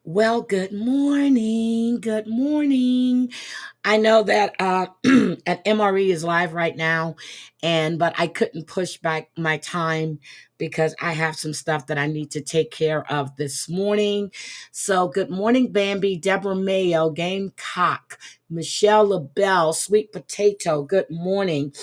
Well, good morning. Good morning. I know that at MRE is live right now, but I couldn't push back my time because I have some stuff that I need to take care of this morning. So, good morning, Bambi, Deborah Mayo, Gamecock, Michelle LaBelle, Sweet Potato. Good morning.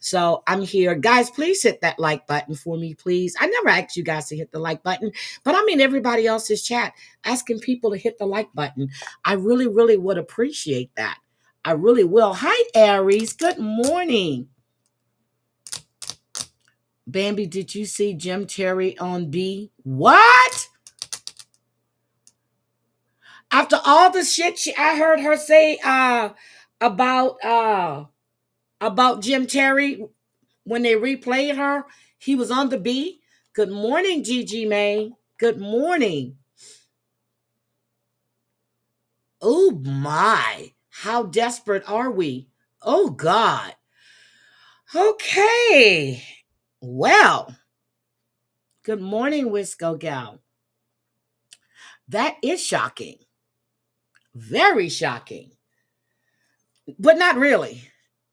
So I'm here. Guys, please hit that like button for me, please. I never asked you guys to hit the like button, but I'm in everybody else's chat asking people to hit the like button. I really, really would appreciate that. I really will. Hi, Aries. Good morning. Bambi, did you see Jim Terry on B? What? After all the shit I heard her say about Jim Terry when they replayed her, he was on the B. Good morning, Gigi May. Good morning. Oh my, how desperate are we? Oh God. Okay. Well, good morning, Wisco Gal. That is shocking. Very shocking. But not really.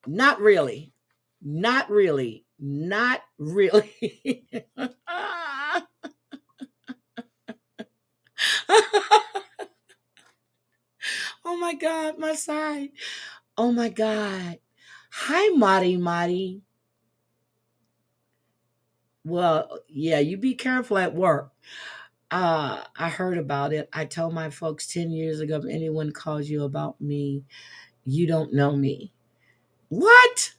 Not really. Not really. Not really. Oh my God, my side. Oh my God. Hi, Mari. Well, yeah, you be careful at work. I heard about it. I told my folks 10 years ago, if anyone calls you about me, you don't know me. What?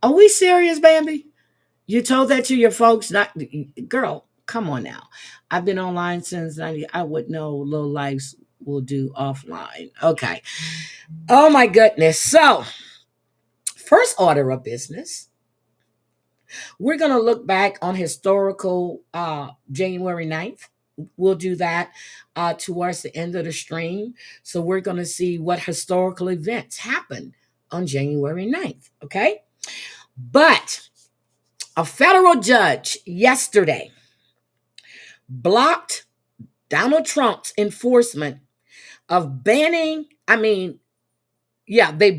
Are we serious, Bambi? You told that to your folks? Not, girl, come on now. I've been online since 90. I would know low lives will do offline. Okay. Oh my goodness. So, first order of business. We're going to look back on historical January 9th. We'll do that towards the end of the stream. So we're going to see what historical events happened on January 9th. Okay. But a federal judge yesterday blocked Donald Trump's enforcement of they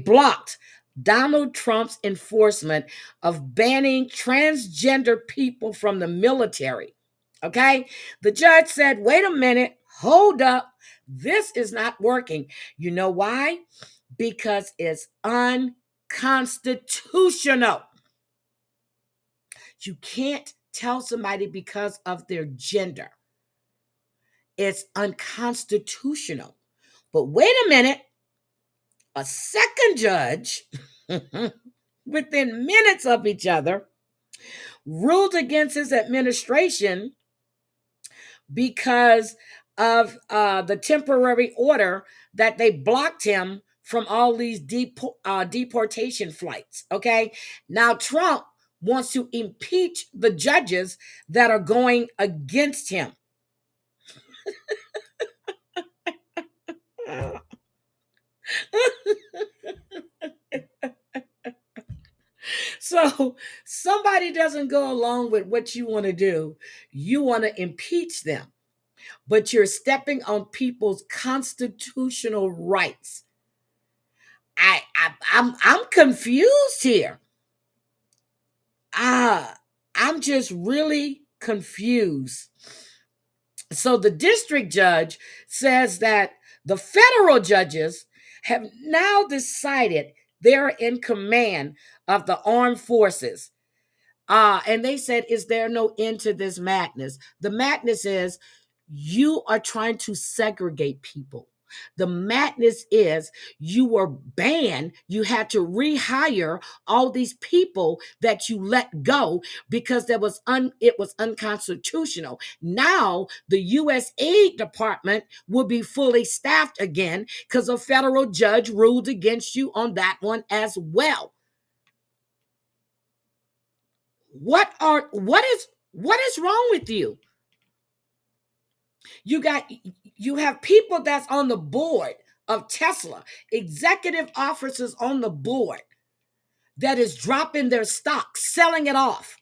blocked Donald Trump's enforcement of banning transgender people from the military. Okay? The judge said, wait a minute, hold up. This is not working. You know why? Because it's unconstitutional. You can't tell somebody because of their gender. It's unconstitutional. But wait a minute. A second judge, within minutes of each other, ruled against his administration because of the temporary order that they blocked him from all these deportation flights. Okay. Now, Trump wants to impeach the judges that are going against him. So somebody doesn't go along with what you want to do. You want to impeach them, but you're stepping on people's constitutional rights. I'm confused here. I'm just really confused. So the district judge says that the federal judges have now decided they're in command of the armed forces. And they said, is there no end to this madness? The madness is you are trying to segregate people. The madness is you were banned. You had to rehire all these people that you let go because it was unconstitutional. Now the U.S. Aid Department will be fully staffed again because a federal judge ruled against you on that one as well. What is wrong with you? You have people that's on the board of Tesla, executive officers on the board that is dropping their stock, selling it off.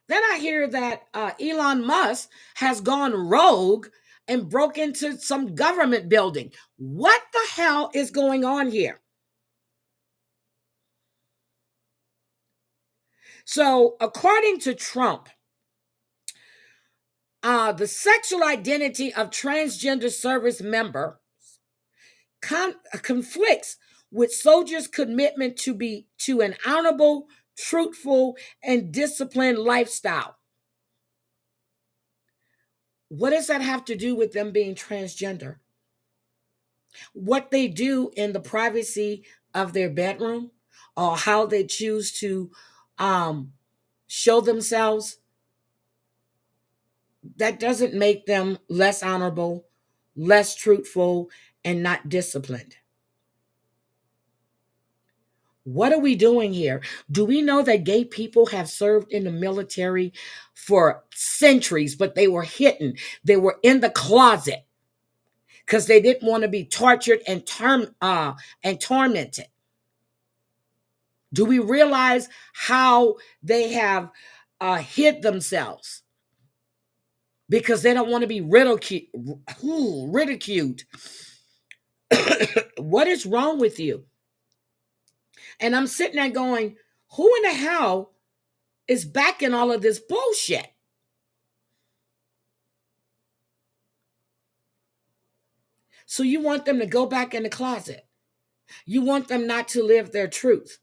Then I hear that Elon Musk has gone rogue and broke into some government building. What the hell is going on here? So, according to Trump, the sexual identity of transgender service member conflicts with soldiers' commitment to an honorable, truthful, and disciplined lifestyle. What does that have to do with them being transgender? What they do in the privacy of their bedroom, or how they choose to show themselves, that doesn't make them less honorable, less truthful, and not disciplined. What are we doing here? Do we know that gay people have served in the military for centuries, but they were hidden? They were in the closet because they didn't want to be tortured and tormented. Do we realize how they have hid themselves? Because they don't want to be ridiculed. What is wrong with you? And I'm sitting there going, who in the hell is backing all of this bullshit? So you want them to go back in the closet. You want them not to live their truth.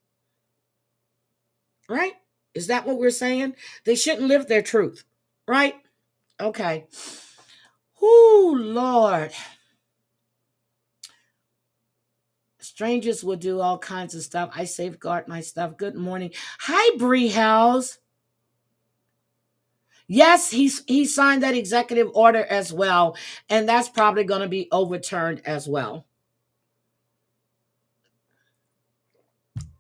Right? Is that what we're saying? They shouldn't live their truth. Right? Okay. Whoo, Lord. Strangers will do all kinds of stuff. I safeguard my stuff. Good morning. Hi, Bree Hells. Yes, he signed that executive order as well, and that's probably going to be overturned as well.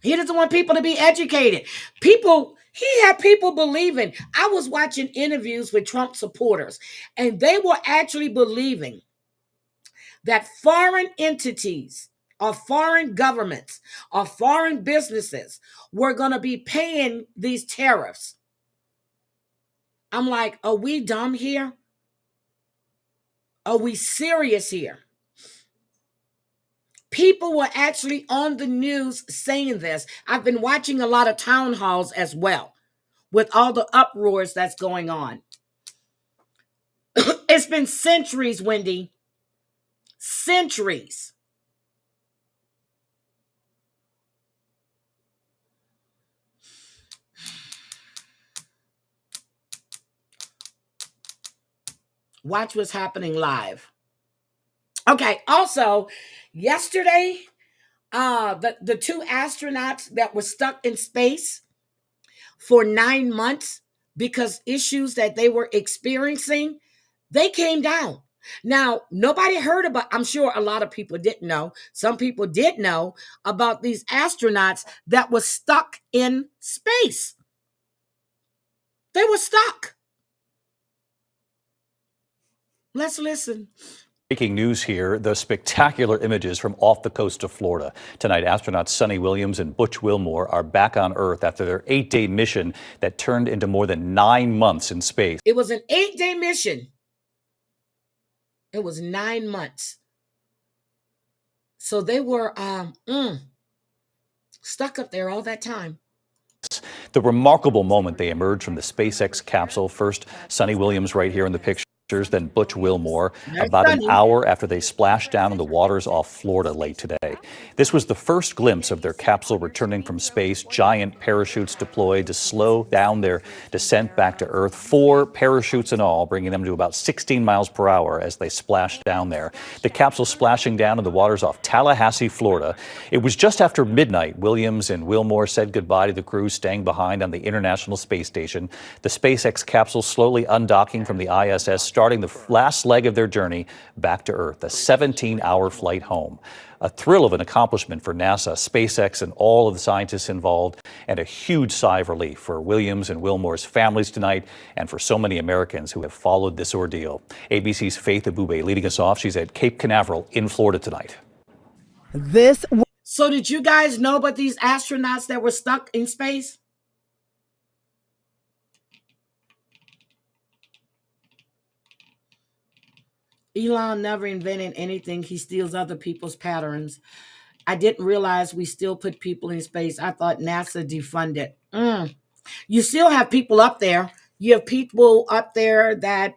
He doesn't want people to be educated. He had people believing. I was watching interviews with Trump supporters, and they were actually believing that foreign entities or foreign governments or foreign businesses were going to be paying these tariffs. I'm like, are we dumb here? Are we serious here? People were actually on the news saying this. I've been watching a lot of town halls as well with all the uproars that's going on. It's been centuries, Wendy. Centuries. Watch what's happening live. Okay, also, yesterday, the two astronauts that were stuck in space for 9 months because issues that they were experiencing, they came down. Now, nobody heard about, I'm sure a lot of people didn't know. Some people did know about these astronauts that were stuck in space. They were stuck. Let's listen. Breaking news here, the spectacular images from off the coast of Florida. Tonight, astronauts Sonny Williams and Butch Wilmore are back on Earth after their 8-day mission that turned into more than 9 months in space. It was an 8-day mission. It was 9 months. So they were stuck up there all that time. The remarkable moment they emerged from the SpaceX capsule, first Sonny Williams right here in the pictures, then Butch Wilmore, There's about an Sunny. hour after they splashed down in the waters off Florida late today. This was the first glimpse of their capsule returning from space, giant parachutes deployed to slow down their descent back to Earth. 4 parachutes in all, bringing them to about 16 miles per hour as they splashed down there. The capsule splashing down in the waters off Tallahassee, Florida. It was just after midnight. Williams and Wilmore said goodbye to the crew staying behind on the International Space Station. The SpaceX capsule slowly undocking from the ISS, starting the last leg of their journey back to Earth, a 17-hour flight home. A thrill of an accomplishment for NASA, SpaceX, and all of the scientists involved, and a huge sigh of relief for Williams and Wilmore's families tonight, and for so many Americans who have followed this ordeal. ABC's Faith Abube leading us off. She's at Cape Canaveral in Florida tonight. So did you guys know about these astronauts that were stuck in space? Elon never invented anything. He steals other people's patterns. I didn't realize we still put people in space. I thought NASA defunded. You still have people up there. You have people up there that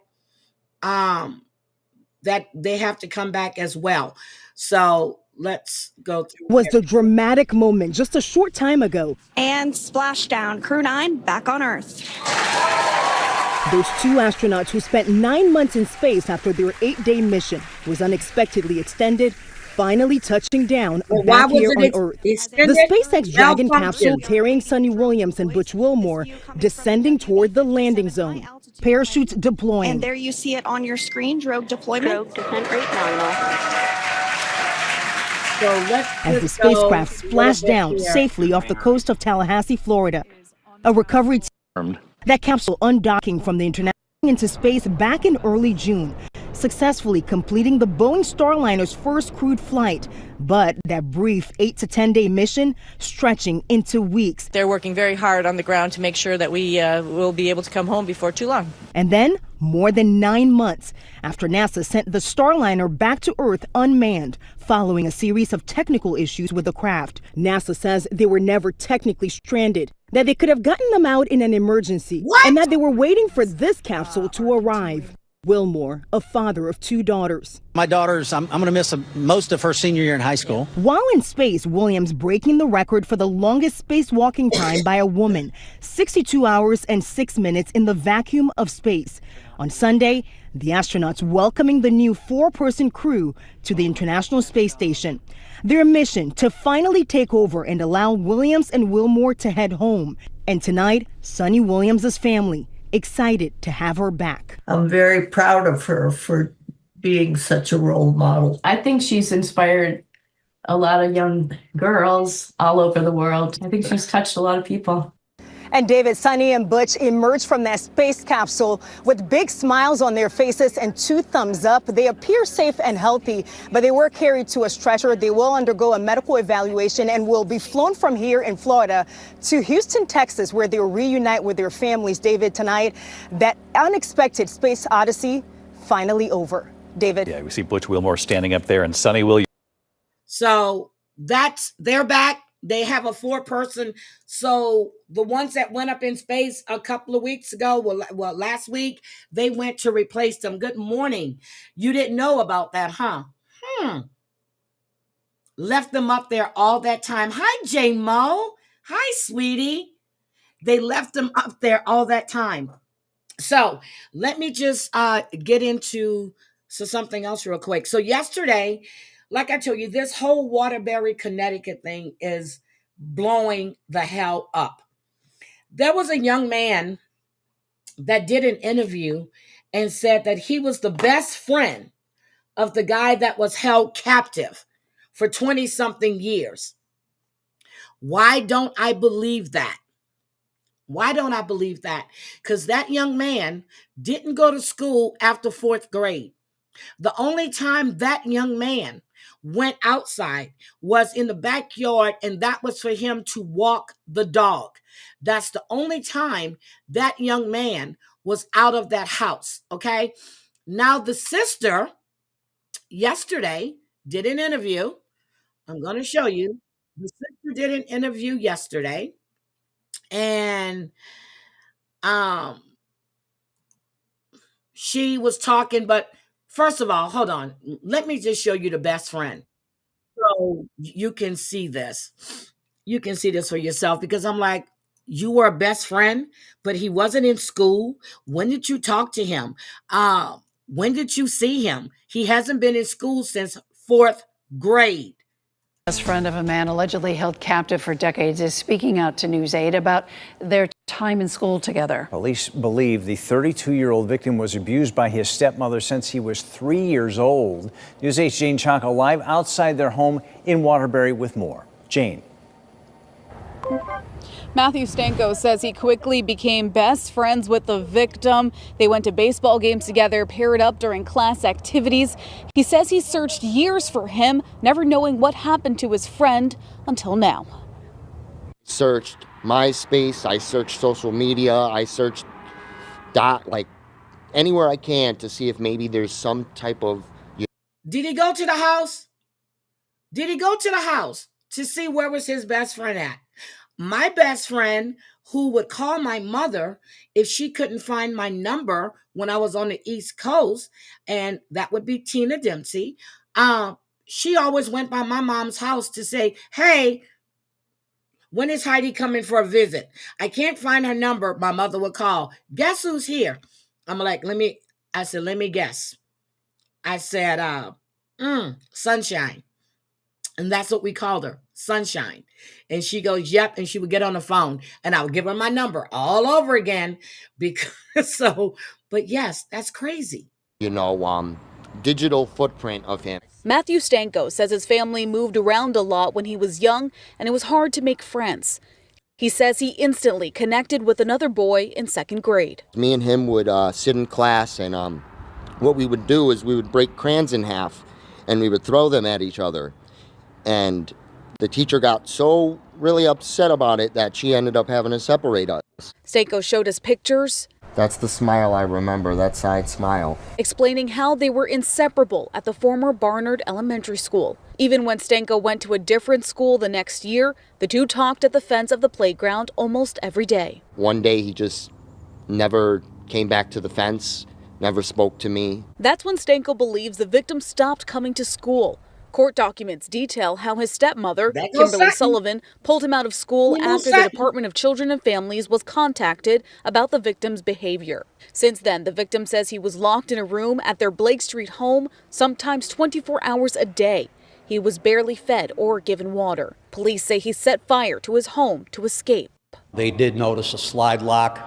that they have to come back as well. So let's go through. Was the dramatic moment just a short time ago. And splashdown, Crew 9 back on Earth. Those 2 astronauts who spent 9 months in space after their 8-day mission was unexpectedly extended, finally touching down back here on Earth. The SpaceX Dragon capsule carrying Sonny Williams and Butch Wilmore descending toward the landing zone. Parachutes deploying. And there you see it on your screen, drogue deployment. Drogue descent rate nominal. So as the spacecraft splashed down safely off the coast of Tallahassee, Florida. A recovery team. That capsule undocking from the International into space back in early June, successfully completing the Boeing Starliner's first crewed flight. But that brief 8 to 10-day mission stretching into weeks. They're working very hard on the ground to make sure that we will be able to come home before too long. And then more than 9 months after NASA sent the Starliner back to Earth unmanned, following a series of technical issues with the craft. NASA says they were never technically stranded, that they could have gotten them out in an emergency, and that they were waiting for this capsule to arrive. Wilmore, a father of 2 daughters. My daughter's, I'm going to miss most of her senior year in high school. While in space, Williams breaking the record for the longest spacewalking time by a woman, 62 hours and 6 minutes in the vacuum of space. On Sunday, the astronauts welcoming the new 4-person crew to the International Space Station. Their mission to finally take over and allow Williams and Wilmore to head home. And tonight, Sonny Williams' family excited to have her back. I'm very proud of her for being such a role model. I think she's inspired a lot of young girls all over the world. I think she's touched a lot of people. And David, Sonny, and Butch emerged from that space capsule with big smiles on their faces and 2 thumbs up. They appear safe and healthy, but they were carried to a stretcher. They will undergo a medical evaluation and will be flown from here in Florida to Houston, Texas, where they'll reunite with their families. David, tonight, that unexpected space odyssey finally over. David. Yeah, we see Butch Wilmore standing up there and Sonny Williams. So they're back. They have a 4-person. So the ones that went up in space a couple of weeks ago, well, last week, they went to replace them. Good morning. You didn't know about that, huh? Left them up there all that time. Hi, J Mo. Hi, sweetie. They left them up there all that time. So let me just get into something else real quick. So yesterday, like I told you, this whole Waterbury, Connecticut thing is blowing the hell up. There was a young man that did an interview and said that he was the best friend of the guy that was held captive for 20-something years. Why don't I believe that? Why don't I believe that? Because that young man didn't go to school after 4th grade. The only time that young man went outside was in the backyard, and that was for him to walk the dog. That's the only time that young man was out of that house, okay? Now, the sister yesterday did an interview. I'm going to show you. The sister did an interview yesterday, And she was talking, but first of all, hold on. Let me just show you the best friend. So you can see this. You can see this for yourself because I'm like, you were a best friend, but he wasn't in school. When did you talk to him? When did you see him? He hasn't been in school since fourth grade. Best friend of a man allegedly held captive for decades is speaking out to News 8 about their time in school together. Police believe the 32-year-old victim was abused by his stepmother since he was 3 years old. News 8's Jane Chanco live outside their home in Waterbury with more. Jane. Matthew Stanko says he quickly became best friends with the victim. They went to baseball games together, paired up during class activities. He says he searched years for him, never knowing what happened to his friend until now. Searched MySpace, I searched social media, I searched like anywhere I can to see if maybe there's some type of... Did he go to the house? Did he go to the house to see where was his best friend at? My best friend, who would call my mother if she couldn't find my number when I was on the East Coast, and that would be Tina Dempsey. She always went by my mom's house to say, hey, when is Heidi coming for a visit? I can't find her number. My mother would call. Guess who's here? I'm like, let me guess. I said, Sunshine. And that's what we called her, Sunshine. And she goes, yep. And she would get on the phone and I would give her my number all over again but yes, that's crazy. Digital footprint of him. Matthew Stanko says his family moved around a lot when he was young and it was hard to make friends. He says he instantly connected with another boy in second grade. Me and him would sit in class and what we would do is we would break crayons in half and we would throw them at each other. And the teacher got so really upset about it that she ended up having to separate us. Stanko showed us pictures. That's the smile I remember, that side smile. Explaining how they were inseparable at the former Barnard Elementary School. Even when Stanko went to a different school the next year, the two talked at the fence of the playground almost every day. One day he just never came back to the fence, never spoke to me. That's when Stanko believes the victim stopped coming to school. Court documents detail how his stepmother, Kimberly Sullivan, pulled him out of school after the Department of Children and Families was contacted about the victim's behavior. Since then, the victim says he was locked in a room at their Blake Street home, sometimes 24 hours a day. He was barely fed or given water. Police say he set fire to his home to escape. They did notice a slide lock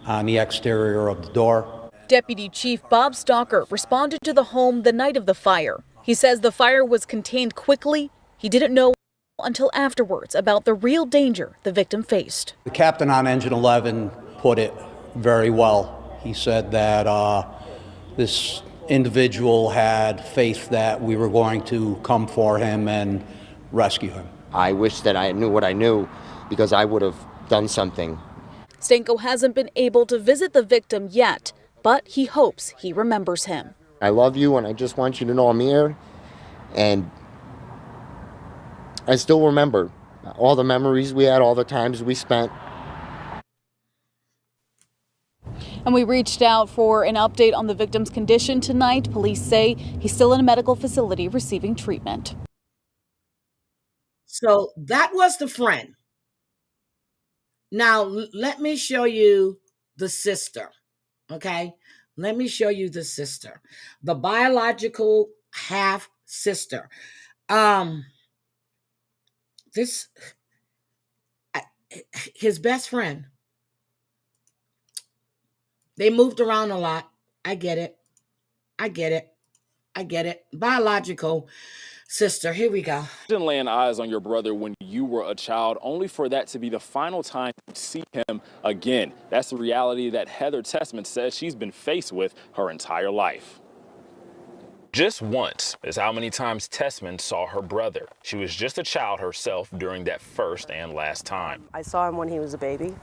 on the exterior of the door. Deputy Chief Bob Stalker responded to the home the night of the fire. He says the fire was contained quickly. He didn't know until afterwards about the real danger the victim faced. The captain on Engine 11 put it very well. He said that this individual had faith that we were going to come for him and rescue him. I wish that I knew what I knew because I would have done something. Stanko hasn't been able to visit the victim yet, but he hopes he remembers him. I love you and I just want you to know I'm here. And I still remember all the memories we had, all the times we spent. And we reached out for an update on the victim's condition tonight. Police say he's still in a medical facility receiving treatment. So that was the friend. Now, let me show you the sister, okay? Let me show you the sister, the biological half sister. His best friend. They moved around a lot. I get it. Biological sister. Here we go. Didn't laying eyes on your brother when you were a child, only for that to be the final time you see him again. That's the reality that Heather Testman says she's been faced with her entire life. Just once is how many times Testman saw her brother. She was just a child herself during that first and last time. I saw him when he was a baby.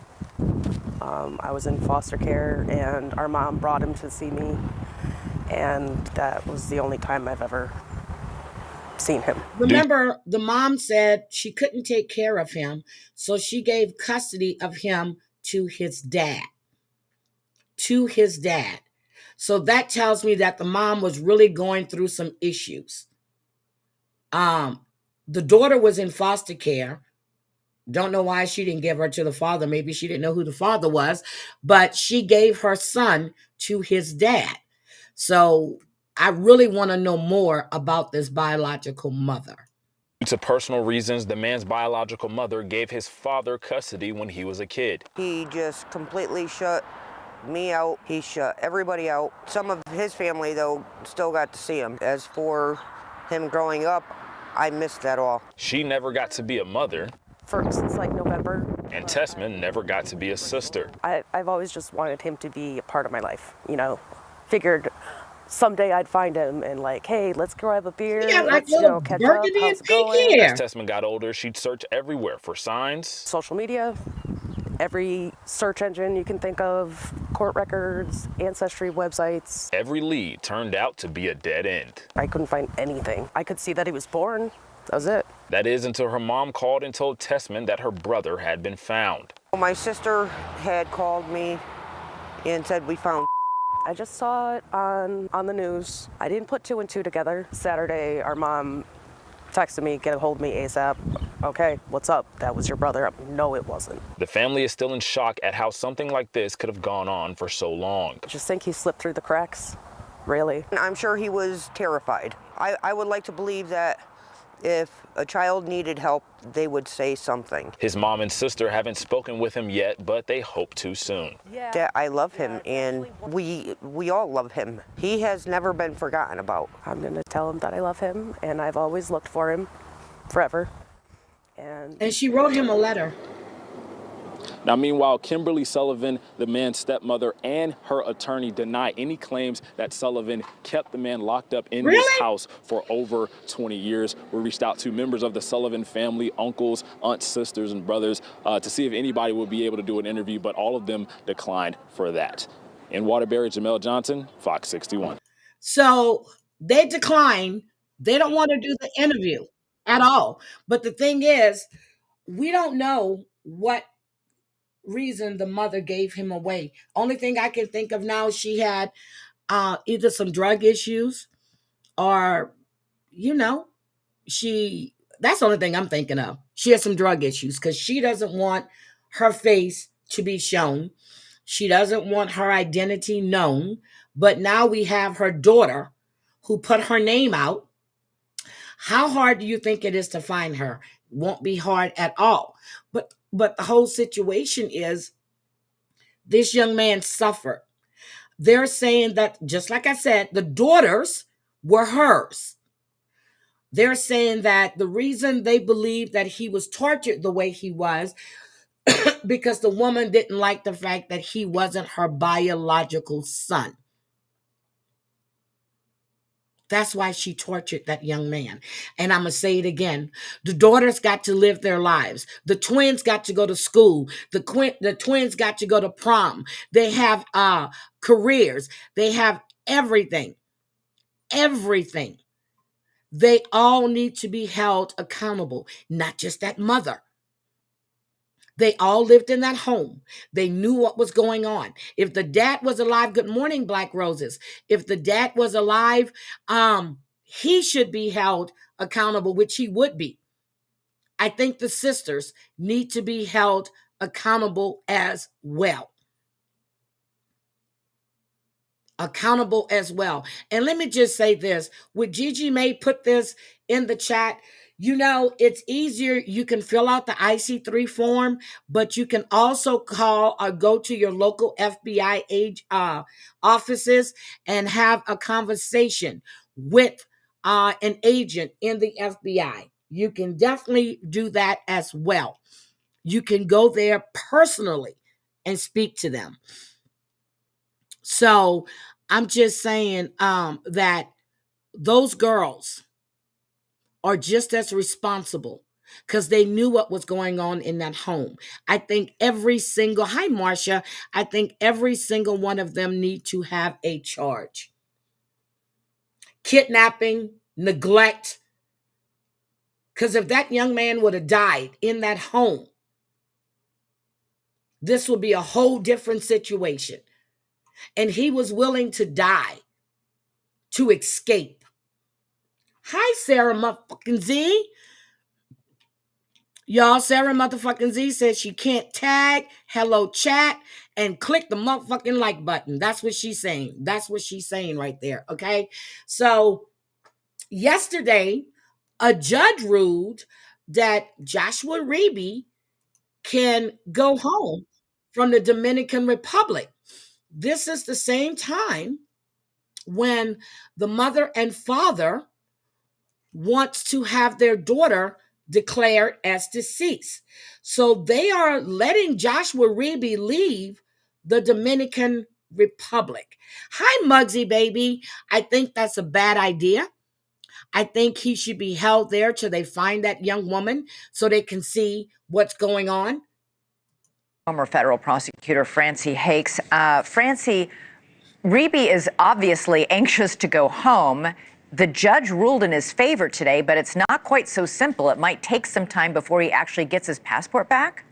I was in foster care and our mom brought him to see me, and that was the only time I've ever seen him. Remember, the mom said she couldn't take care of him, so she gave custody of him to his dad. To his dad. So that tells me that the mom was really going through some issues. The daughter was in foster care. Don't know why she didn't give her to the father. Maybe she didn't know who the father was, but she gave her son to his dad. So I really want to know more about this biological mother. Due to personal reasons, the man's biological mother gave his father custody when he was a kid. He just completely shut me out. He shut everybody out. Some of his family, though, still got to see him. As for him growing up, I missed that all. She never got to be a mother. Since like November. And Tessman never got to be a sister. I've always just wanted him to be a part of my life, you know. Figured someday I'd find him and like, hey, let's grab a beer. Yeah, like let's, catch up. How's it going? As Tessman got older, she'd search everywhere for signs. Social media, every search engine you can think of, court records, ancestry websites. Every lead turned out to be a dead end. I couldn't find anything. I could see that he was born. That was it. That is until her mom called and told Tessman that her brother had been found. My sister had called me and said we found. I just saw it on the news. I didn't put two and two together. Saturday, our mom texted me, get a hold of me ASAP. Okay, what's up? That was your brother? No, it wasn't. The family is still in shock at how something like this could have gone on for so long. Just think he slipped through the cracks, really. I'm sure he was terrified. I would like to believe that if a child needed help, they would say something. His mom and sister haven't spoken with him yet, but they hope to soon. That I love him, and we all love him. He has never been forgotten about. I'm gonna tell him that I love him, and I've always looked for him, forever. And she wrote him a letter. Now, meanwhile, Kimberly Sullivan, the man's stepmother, and her attorney deny any claims that Sullivan kept the man locked up in this house for over 20 years. We reached out to members of the Sullivan family, uncles, aunts, sisters, and brothers, to see if anybody would be able to do an interview, but all of them declined for that. In Waterbury, Jamel Johnson, Fox 61. So they decline. They don't want to do the interview at all. But the thing is, we don't know what reason the mother gave him away. Only thing I can think of now, she had either some drug issues or, that's the only thing I'm thinking of. She has some drug issues because she doesn't want her face to be shown. She doesn't want her identity known. But now we have her daughter who put her name out. How hard do you think it is to find her? Won't be hard at all. But the whole situation is this young man suffered. They're saying that, just like I said, the daughters were hers. They're saying that the reason they believe that he was tortured the way he was because the woman didn't like the fact that he wasn't her biological son. That's why she tortured that young man. And I'm going to say it again. The daughters got to live their lives. The twins got to go to school. The twins got to go to prom. They have careers. They have everything. Everything. They all need to be held accountable, not just that mother. They all lived in that home. They knew what was going on. If the dad was alive, good morning, Black Roses. If the dad was alive, he should be held accountable, which he would be. I think the sisters need to be held accountable as well. Accountable as well. And let me just say this. Would Gigi May put this in the chat? It's easier. You can fill out the IC3 form, but you can also call or go to your local FBI offices and have a conversation with an agent in the FBI. You can definitely do that as well. You can go there personally and speak to them. So I'm just saying that those girls are just as responsible because they knew what was going on in that home. I think hi Marcia, I think every single one of them need to have a charge. Kidnapping, neglect, Because if that young man would have died in that home, this would be a whole different situation. And he was willing to die to escape. Hi, Sarah motherfucking Z. Y'all, Sarah motherfucking Z says she can't tag, hello chat, and click the motherfucking like button. That's what she's saying. That's what she's saying right there, okay? So, yesterday, a judge ruled that Joshua Reeby can go home from the Dominican Republic. This is the same time when the mother and father wants to have their daughter declared as deceased. So they are letting Joshua Reeby leave the Dominican Republic. Hi, Muggsy baby. I think that's a bad idea. I think he should be held there till they find that young woman so they can see what's going on. Former federal prosecutor Francie Hakes. Francie, Reeby is obviously anxious to go home. The judge ruled in his favor today, but it's not quite so simple. It might take some time before he actually gets his passport back.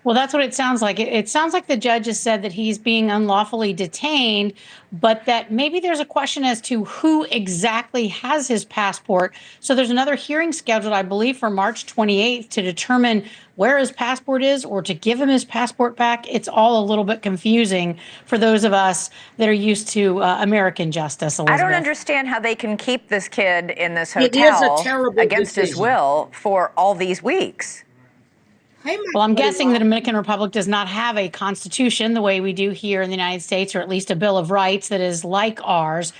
Well, that's what it sounds like. It sounds like the judge has said that he's being unlawfully detained, but that maybe there's a question as to who exactly has his passport. So there's another hearing scheduled, I believe, for March 28th to determine where his passport is or to give him his passport back. It's all a little bit confusing for those of us that are used to American justice, Elizabeth. I don't understand how they can keep this kid in this hotel against his will for all these weeks. Well, I'm guessing the Dominican Republic does not have a constitution the way we do here in the United States, or at least a Bill of Rights that is like ours.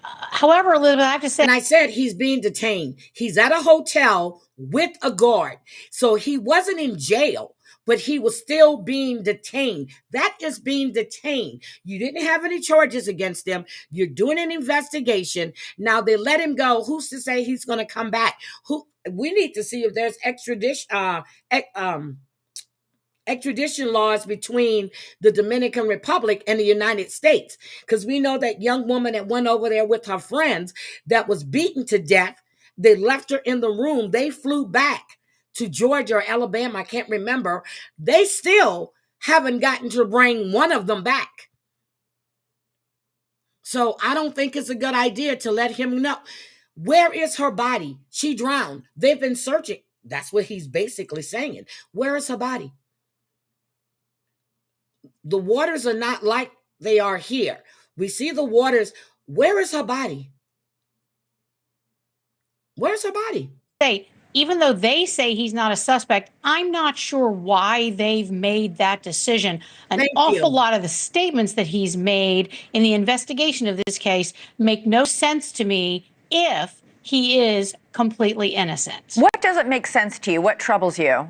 However, Elizabeth, I have to say... And I said he's being detained. He's at a hotel with a guard. So he wasn't in jail, but he was still being detained. That is being detained. You didn't have any charges against him. You're doing an investigation. Now they let him go. Who's to say he's going to come back? We need to see if there's extradition laws between the Dominican Republic and the United States, because we know that young woman that went over there with her friends that was beaten to death. They left her in the room. They flew back to Georgia or Alabama. I can't remember. They still haven't gotten to bring one of them back. So I don't think it's a good idea to let him know. Where is her body? She drowned. They've been searching. That's what he's basically saying. Where is her body? The waters are not like they are here. We see the waters. Where is her body? Where's her body? Even though they say he's not a suspect, I'm not sure why they've made that decision. An awful lot of the statements that he's made in the investigation of this case make no sense to me if he is completely innocent. What doesn't make sense to you? What troubles you?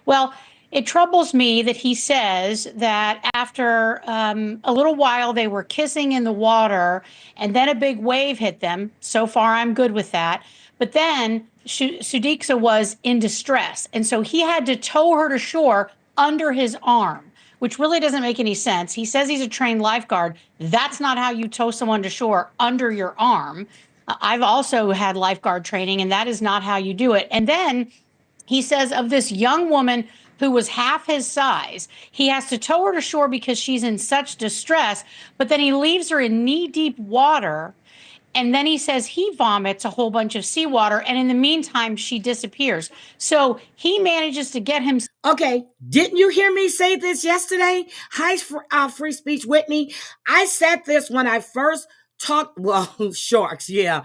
Well, it troubles me that he says that after a little while they were kissing in the water and then a big wave hit them. So far, I'm good with that. But then Sudiksa was in distress. And so he had to tow her to shore under his arm, which really doesn't make any sense. He says he's a trained lifeguard. That's not how you tow someone to shore, under your arm. I've also had lifeguard training, and that is not how you do it. And then he says of this young woman who was half his size, he has to tow her to shore because she's in such distress, but then he leaves her in knee-deep water. And then he says he vomits a whole bunch of seawater, and in the meantime, she disappears. So he manages to get him. Okay, didn't you hear me say this yesterday? Hi, Free Speech Whitney. I said this when I first talked. Well, sharks, yeah.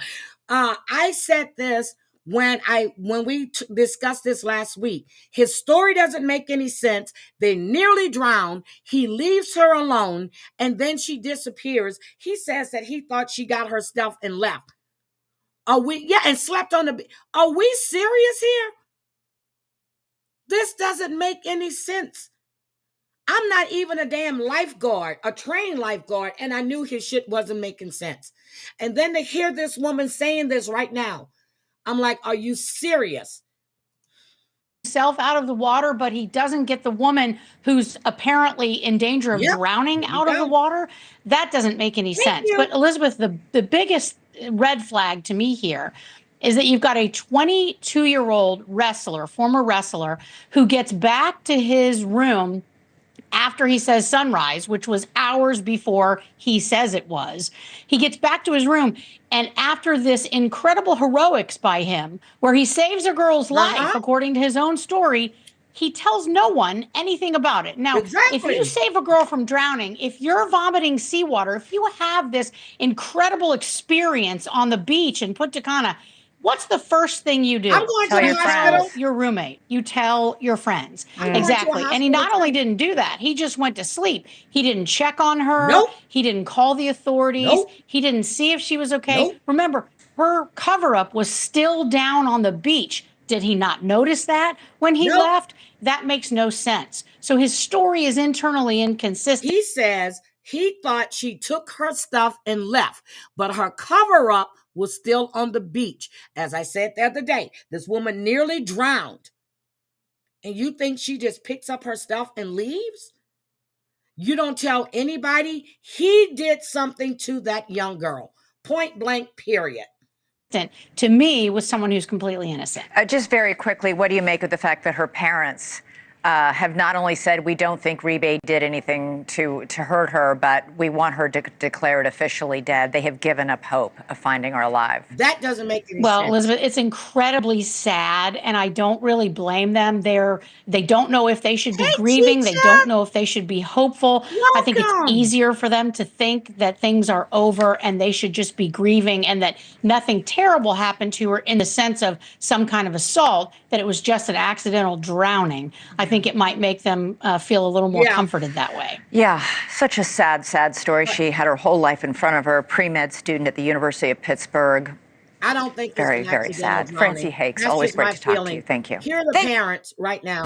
I said this when we discussed this last week. His story doesn't make any sense. They nearly drown. He leaves her alone, and then she disappears. He says that he thought she got her stuff and left. And slept on the. Are we serious here? This doesn't make any sense. I'm not even a damn lifeguard, a trained lifeguard, and I knew his shit wasn't making sense. And then to hear this woman saying this right now, I'm like, are you serious? Himself out of the water, but he doesn't get the woman who's apparently in danger of drowning out of the water. That doesn't make any sense. But Elizabeth, the biggest red flag to me here is that you've got a 22-year-old wrestler, former wrestler, who gets back to his room after he says sunrise, which was hours before he says it was. He gets back to his room, and after this incredible heroics by him, where he saves a girl's life, according to his own story, he tells no one anything about it. Now, if you save a girl from drowning, if you're vomiting seawater, if you have this incredible experience on the beach in Punta Cana, what's the first thing you do? I'm going to the hospital. Your roommate. You tell your friends. Exactly. And he not only didn't do that, he just went to sleep. He didn't check on her. Nope. He didn't call the authorities. Nope. He didn't see if she was okay. Nope. Remember, her cover-up was still down on the beach. Did he not notice that when he left? That makes no sense. So his story is internally inconsistent. He says he thought she took her stuff and left, but her cover-up was still on the beach. As I said the other day, this woman nearly drowned. And you think she just picks up her stuff and leaves? You don't tell anybody. He did something to that young girl. Point blank, period. To me, was someone who's completely innocent. Just very quickly, what do you make of the fact that her parents have not only said we don't think Rebay did anything to hurt her, but we want her declared officially dead? They have given up hope of finding her alive. That doesn't make any sense. Well, Elizabeth, it's incredibly sad, and I don't really blame them. They don't know if they should be grieving. They don't know if they should be hopeful. I think it's easier for them to think that things are over and they should just be grieving and that nothing terrible happened to her in the sense of some kind of assault, that it was just an accidental drowning. I think it might make them feel a little more comforted that way. Yeah, such a sad, sad story. She had her whole life in front of her, pre-med student at the University of Pittsburgh. I don't think very, very sad. Francie Hakes, always great to talk to you. Thank you. Here are the parents right now.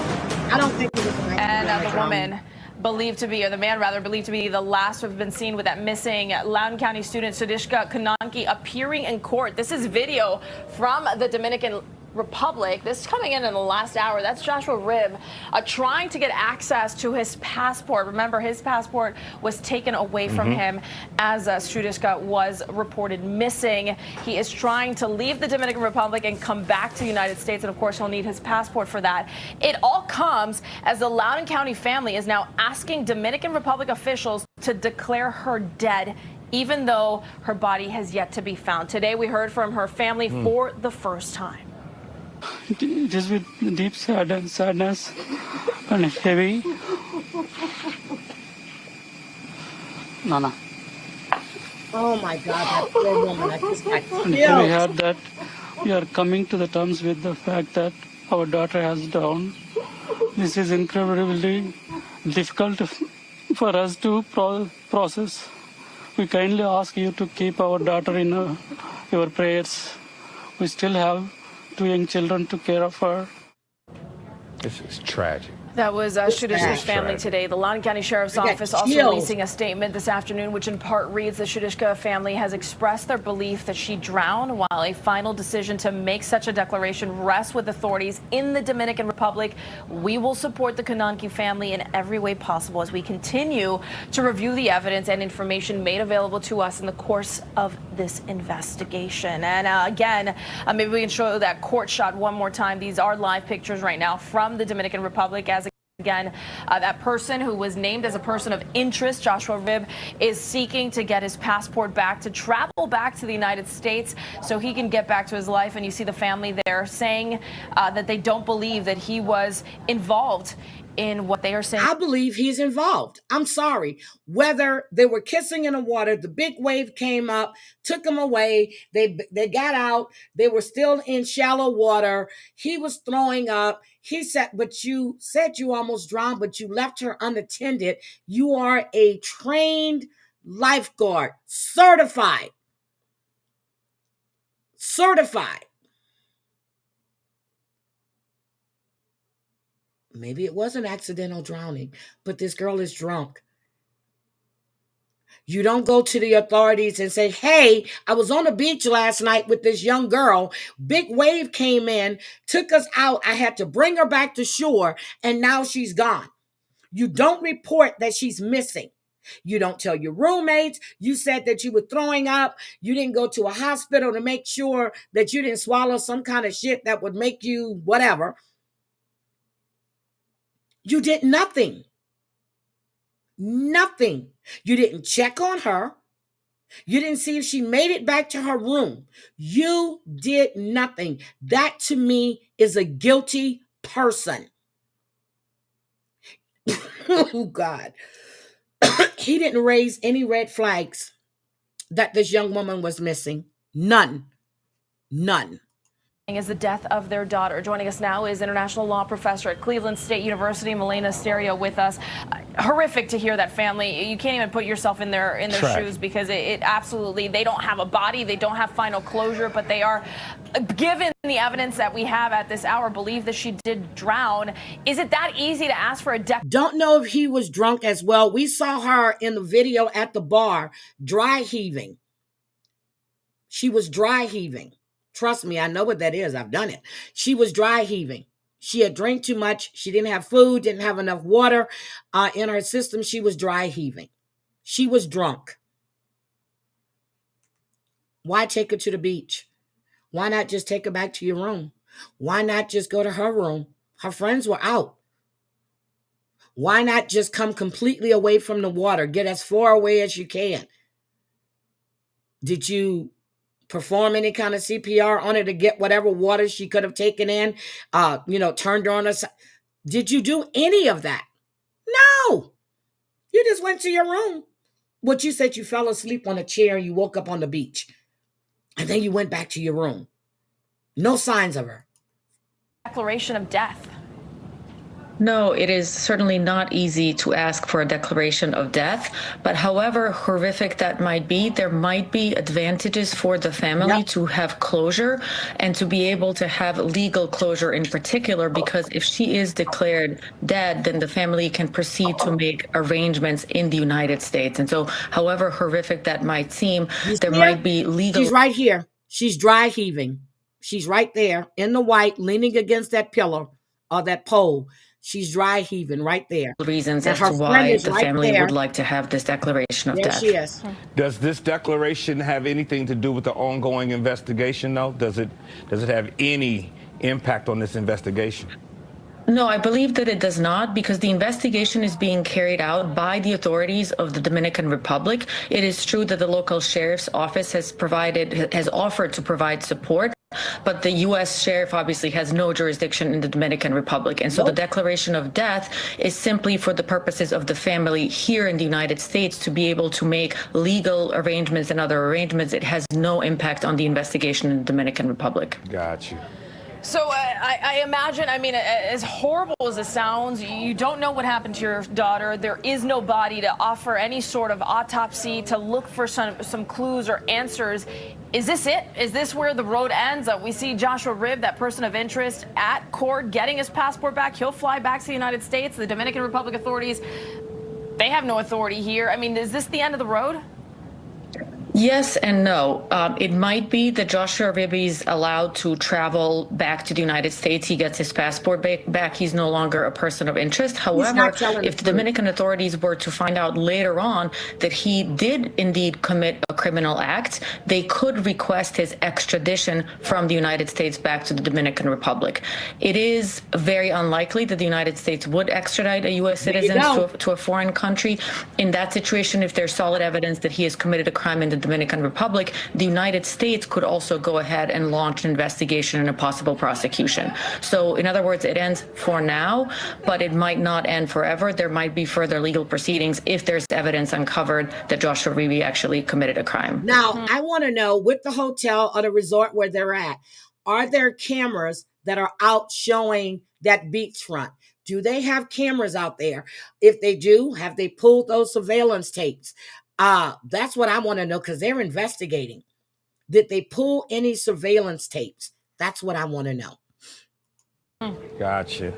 I don't think it was an accident. And the woman believed to be, or the man rather, believed to be the last to have been seen with that missing Loudoun County student Sudishka Kananki appearing in court. This is video from the Dominican Republic. This is coming in the last hour. That's Joshua Ribb trying to get access to his passport. Remember, his passport was taken away from him as Sudishka was reported missing. He is trying to leave the Dominican Republic and come back to the United States, and of course he'll need his passport for that. It all comes as the Loudoun County family is now asking Dominican Republic officials to declare her dead, even though her body has yet to be found. Today we heard from her family for the first time. It is with deep sadness and heavy. Nana. Oh my God, that poor woman. I just got killed. We heard that we are coming to the terms with the fact that our daughter has drowned. This is incredibly difficult for us to process. We kindly ask you to keep our daughter in your prayers. We still have 2 young children to care of her. This is tragic. That was Sudishka's family today. The Loudoun County Sheriff's Office also releasing a statement this afternoon, which in part reads the Sudishka family has expressed their belief that she drowned, while a final decision to make such a declaration rests with authorities in the Dominican Republic. We will support the Kananki family in every way possible as we continue to review the evidence and information made available to us in the course of this investigation. And again, maybe we can show that court shot one more time. These are live pictures right now from the Dominican Republic as again, that person who was named as a person of interest, Joshua Ribb, is seeking to get his passport back to travel back to the United States so he can get back to his life. And you see the family there saying that they don't believe that he was involved in what they are saying. I believe he's involved. I'm sorry. Whether they were kissing in the water, the big wave came up, took them away. They got out. They were still in shallow water. He was throwing up. He said, but you said you almost drowned, but you left her unattended. You are a trained lifeguard, certified. Maybe it was an accidental drowning, but this girl is drunk. You don't go to the authorities and say, hey, I was on the beach last night with this young girl. Big wave came in, took us out. I had to bring her back to shore, and now she's gone. You don't report that she's missing. You don't tell your roommates. You said that you were throwing up. You didn't go to a hospital to make sure that you didn't swallow some kind of shit that would make you whatever. You did nothing. Nothing. You didn't check on her. You didn't see if she made it back to her room. You did nothing. That to me is a guilty person. Oh, God. He didn't raise any red flags that this young woman was missing. None. None. Is the death of their daughter. Joining us now is international law professor at Cleveland State University, Milena Stereo, with us. Horrific to hear that family. You can't even put yourself in their shoes, because it absolutely, they don't have a body, they don't have final closure, but they are, given the evidence that we have at this hour, believe that she did drown. Is it that easy to ask for a death? Don't know if he was drunk as well. We saw her in the video at the bar dry heaving. She was dry heaving. Trust me, I know what that is. I've done it. She was dry heaving. She had drank too much. She didn't have food, didn't have enough water in her system. She was dry heaving. She was drunk. Why take her to the beach? Why not just take her back to your room? Why not just go to her room? Her friends were out. Why not just come completely away from the water? Get as far away as you can. Did you perform any kind of CPR on her to get whatever water she could have taken in, turned her on her side? Did you do any of that? No. You just went to your room. What you said, you fell asleep on a chair, you woke up on the beach, and then you went back to your room. No signs of her. Declaration of death. No, it is certainly not easy to ask for a declaration of death, but however horrific that might be, there might be advantages for the family to have closure and to be able to have legal closure in particular, because if she is declared dead, then the family can proceed to make arrangements in the United States. And so however horrific that might seem, there might be legal... She's right here. She's dry heaving. She's right there in the white, leaning against that pillar or that pole. She's dry heaving right there. Reasons as to why the family would like to have this declaration of death. There she is. Does this declaration have anything to do with the ongoing investigation, though? Does it have any impact on this investigation? No, I believe that it does not, because the investigation is being carried out by the authorities of the Dominican Republic. It is true that the local sheriff's office has offered to provide support, but the U.S. sheriff obviously has no jurisdiction in the Dominican Republic. And so the declaration of death is simply for the purposes of the family here in the United States to be able to make legal arrangements and other arrangements. It has no impact on the investigation in the Dominican Republic. Got you. So I imagine, I mean, as horrible as it sounds, you don't know what happened to your daughter. There is no body to offer any sort of autopsy to look for some clues or answers. Is this it? Is this where the road ends? We see Joshua Ribb, that person of interest, at court getting his passport back. He'll fly back to the United States. The Dominican Republic authorities, they have no authority here. I mean, is this the end of the road? Yes and no. It might be that Joshua Ribb is allowed to travel back to the United States. He gets his passport back. He's no longer a person of interest. However, if the Dominican authorities were to find out later on that he did indeed commit a criminal act, they could request his extradition from the United States back to the Dominican Republic. It is very unlikely that the United States would extradite a U.S. citizen to a foreign country. In that situation, if there's solid evidence that he has committed a crime in the Dominican Republic, the United States could also go ahead and launch an investigation and a possible prosecution. So in other words, it ends for now, but it might not end forever. There might be further legal proceedings if there's evidence uncovered that Joshua Ribb actually committed a crime. Now, I want to know, with the hotel or the resort where they're at, are there cameras that are out showing that beachfront? Do they have cameras out there? If they do, have they pulled those surveillance tapes? That's what I want to know, because they're investigating. Did they pull any surveillance tapes? That's what I want to know. Gotcha.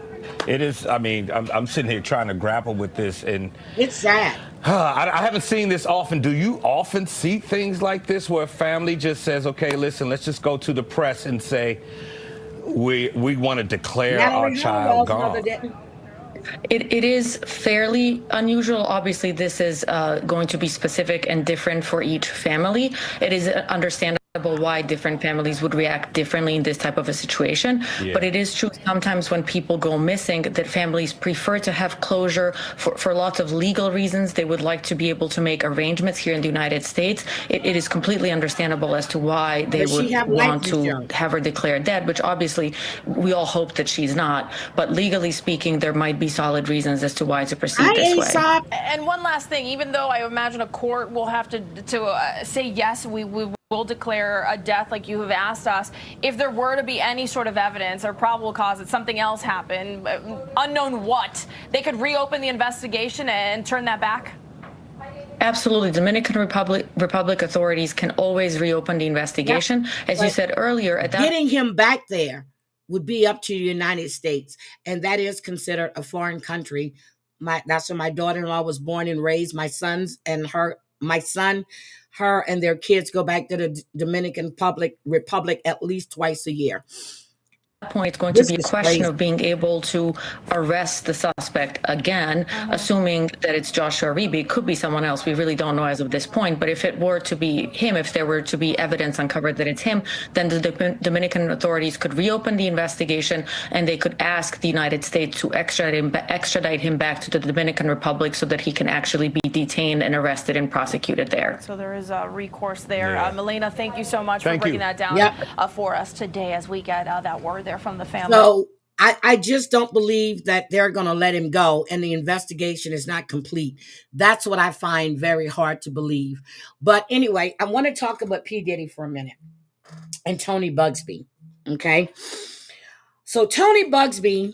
It is, I mean, I'm sitting here trying to grapple with this, and it's sad. I haven't seen this often. Do you often see things like this where a family just says, okay, listen, let's just go to the press and say, we want to declare our child gone? It is fairly unusual. Obviously, this is going to be specific and different for each family. It is understandable why different families would react differently in this type of a situation. Yeah. But it is true sometimes when people go missing that families prefer to have closure for lots of legal reasons. They would like to be able to make arrangements here in the United States. It is completely understandable as to why they would want to have her declared dead, which obviously we all hope that she's not. But legally speaking, there might be solid reasons as to why to proceed this way. And one last thing, even though I imagine a court will have to say yes, we will declare a death like you have asked us, if there were to be any sort of evidence or probable cause that something else happened, unknown what, they could reopen the investigation and turn that back? Absolutely. Dominican Republic authorities can always reopen the investigation. As you said earlier, getting him back there would be up to the United States, and that is considered a foreign country. That's where my daughter-in-law was born and raised. My son, her and their kids go back to the Dominican Republic at least twice a year. At that point, it's going to be a question of being able to arrest the suspect again, assuming that it's Joshua Reeby. It could be someone else. We really don't know as of this point. But if it were to be him, if there were to be evidence uncovered that it's him, then the Dominican authorities could reopen the investigation and they could ask the United States to extradite him back to the Dominican Republic so that he can actually be detained and arrested and prosecuted there. So there is a recourse there. Milena, thank you so much for breaking that down for us today as we get that word there from the family. So I just don't believe that they're going to let him go and the investigation is not complete. That's what I find very hard to believe. But anyway, I want to talk about P. Diddy for a minute and Tony Bugsby. Okay. So Tony Bugsby,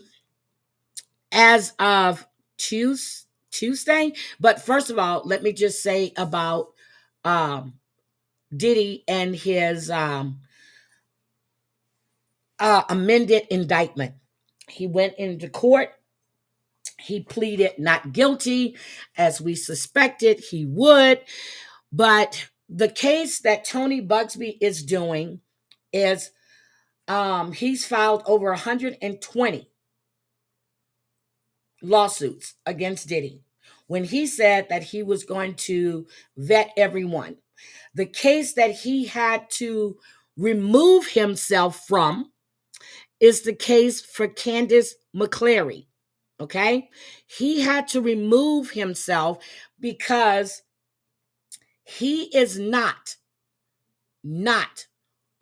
as of Tuesday, but first of all, let me just say about Diddy and his amended indictment. He went into court. He pleaded not guilty, as we suspected he would. But the case that Tony Bugsby is doing is he's filed over 120 lawsuits against Diddy when he said that he was going to vet everyone. The case that he had to remove himself from is the case for Candace McCleary. Okay? He had to remove himself because he is not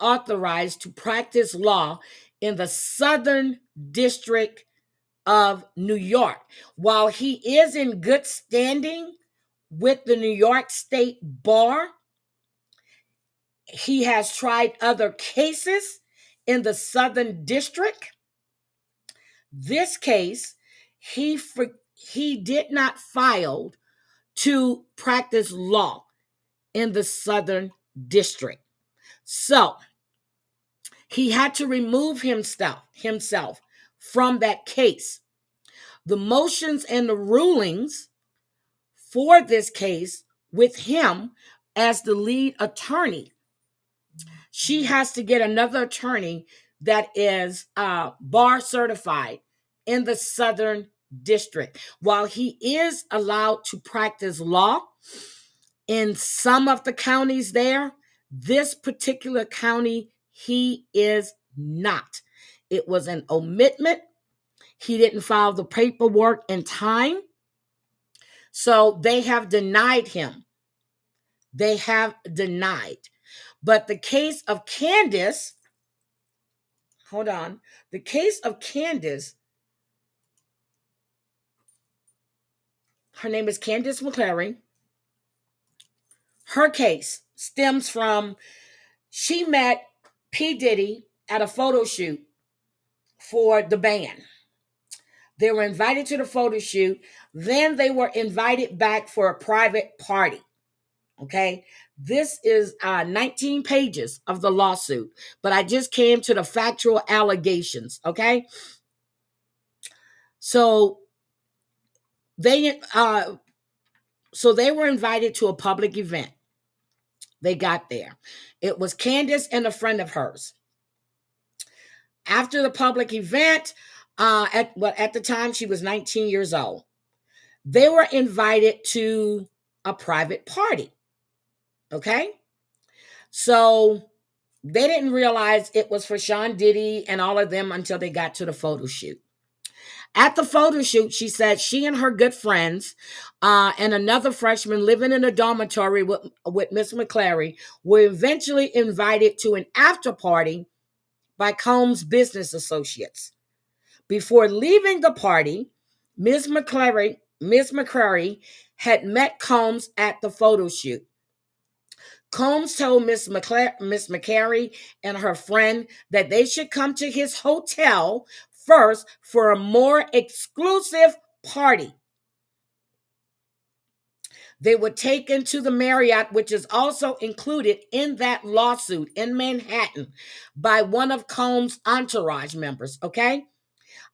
authorized to practice law in the Southern District of New York. While he is in good standing with the New York State Bar, he has tried other cases in the Southern District. This case, he did not file to practice law in the Southern District. So he had to remove himself from that case. The motions and the rulings for this case with him as the lead attorney, she has to get another attorney that is bar certified in the Southern District. While he is allowed to practice law in some of the counties there, this particular county, he is not. It was an omission. He didn't file the paperwork in time. So they have denied him. They have denied. But the case of Candace, the case of Candace, her name is Candace McCleary. Her case stems from, she met P. Diddy at a photo shoot for the band. They were invited to the photo shoot. Then they were invited back for a private party. Okay. This is 19 pages of the lawsuit, but I just came to the factual allegations. Okay. So they were invited to a public event. They got there. It was Candace and a friend of hers. After the public event, At the time she was 19 years old. They were invited to a private party. Okay? So they didn't realize it was for Sean Diddy and all of them until they got to the photo shoot. At the photo shoot, she said she and her good friends and another freshman living in a dormitory with Miss McClary were eventually invited to an after party by Combs' business associates. Before leaving the party, Miss McClary had met Combs at the photo shoot. Combs told Miss McCary and her friend that they should come to his hotel first for a more exclusive party. They were taken to the Marriott, which is also included in that lawsuit in Manhattan by one of Combs' entourage members, okay?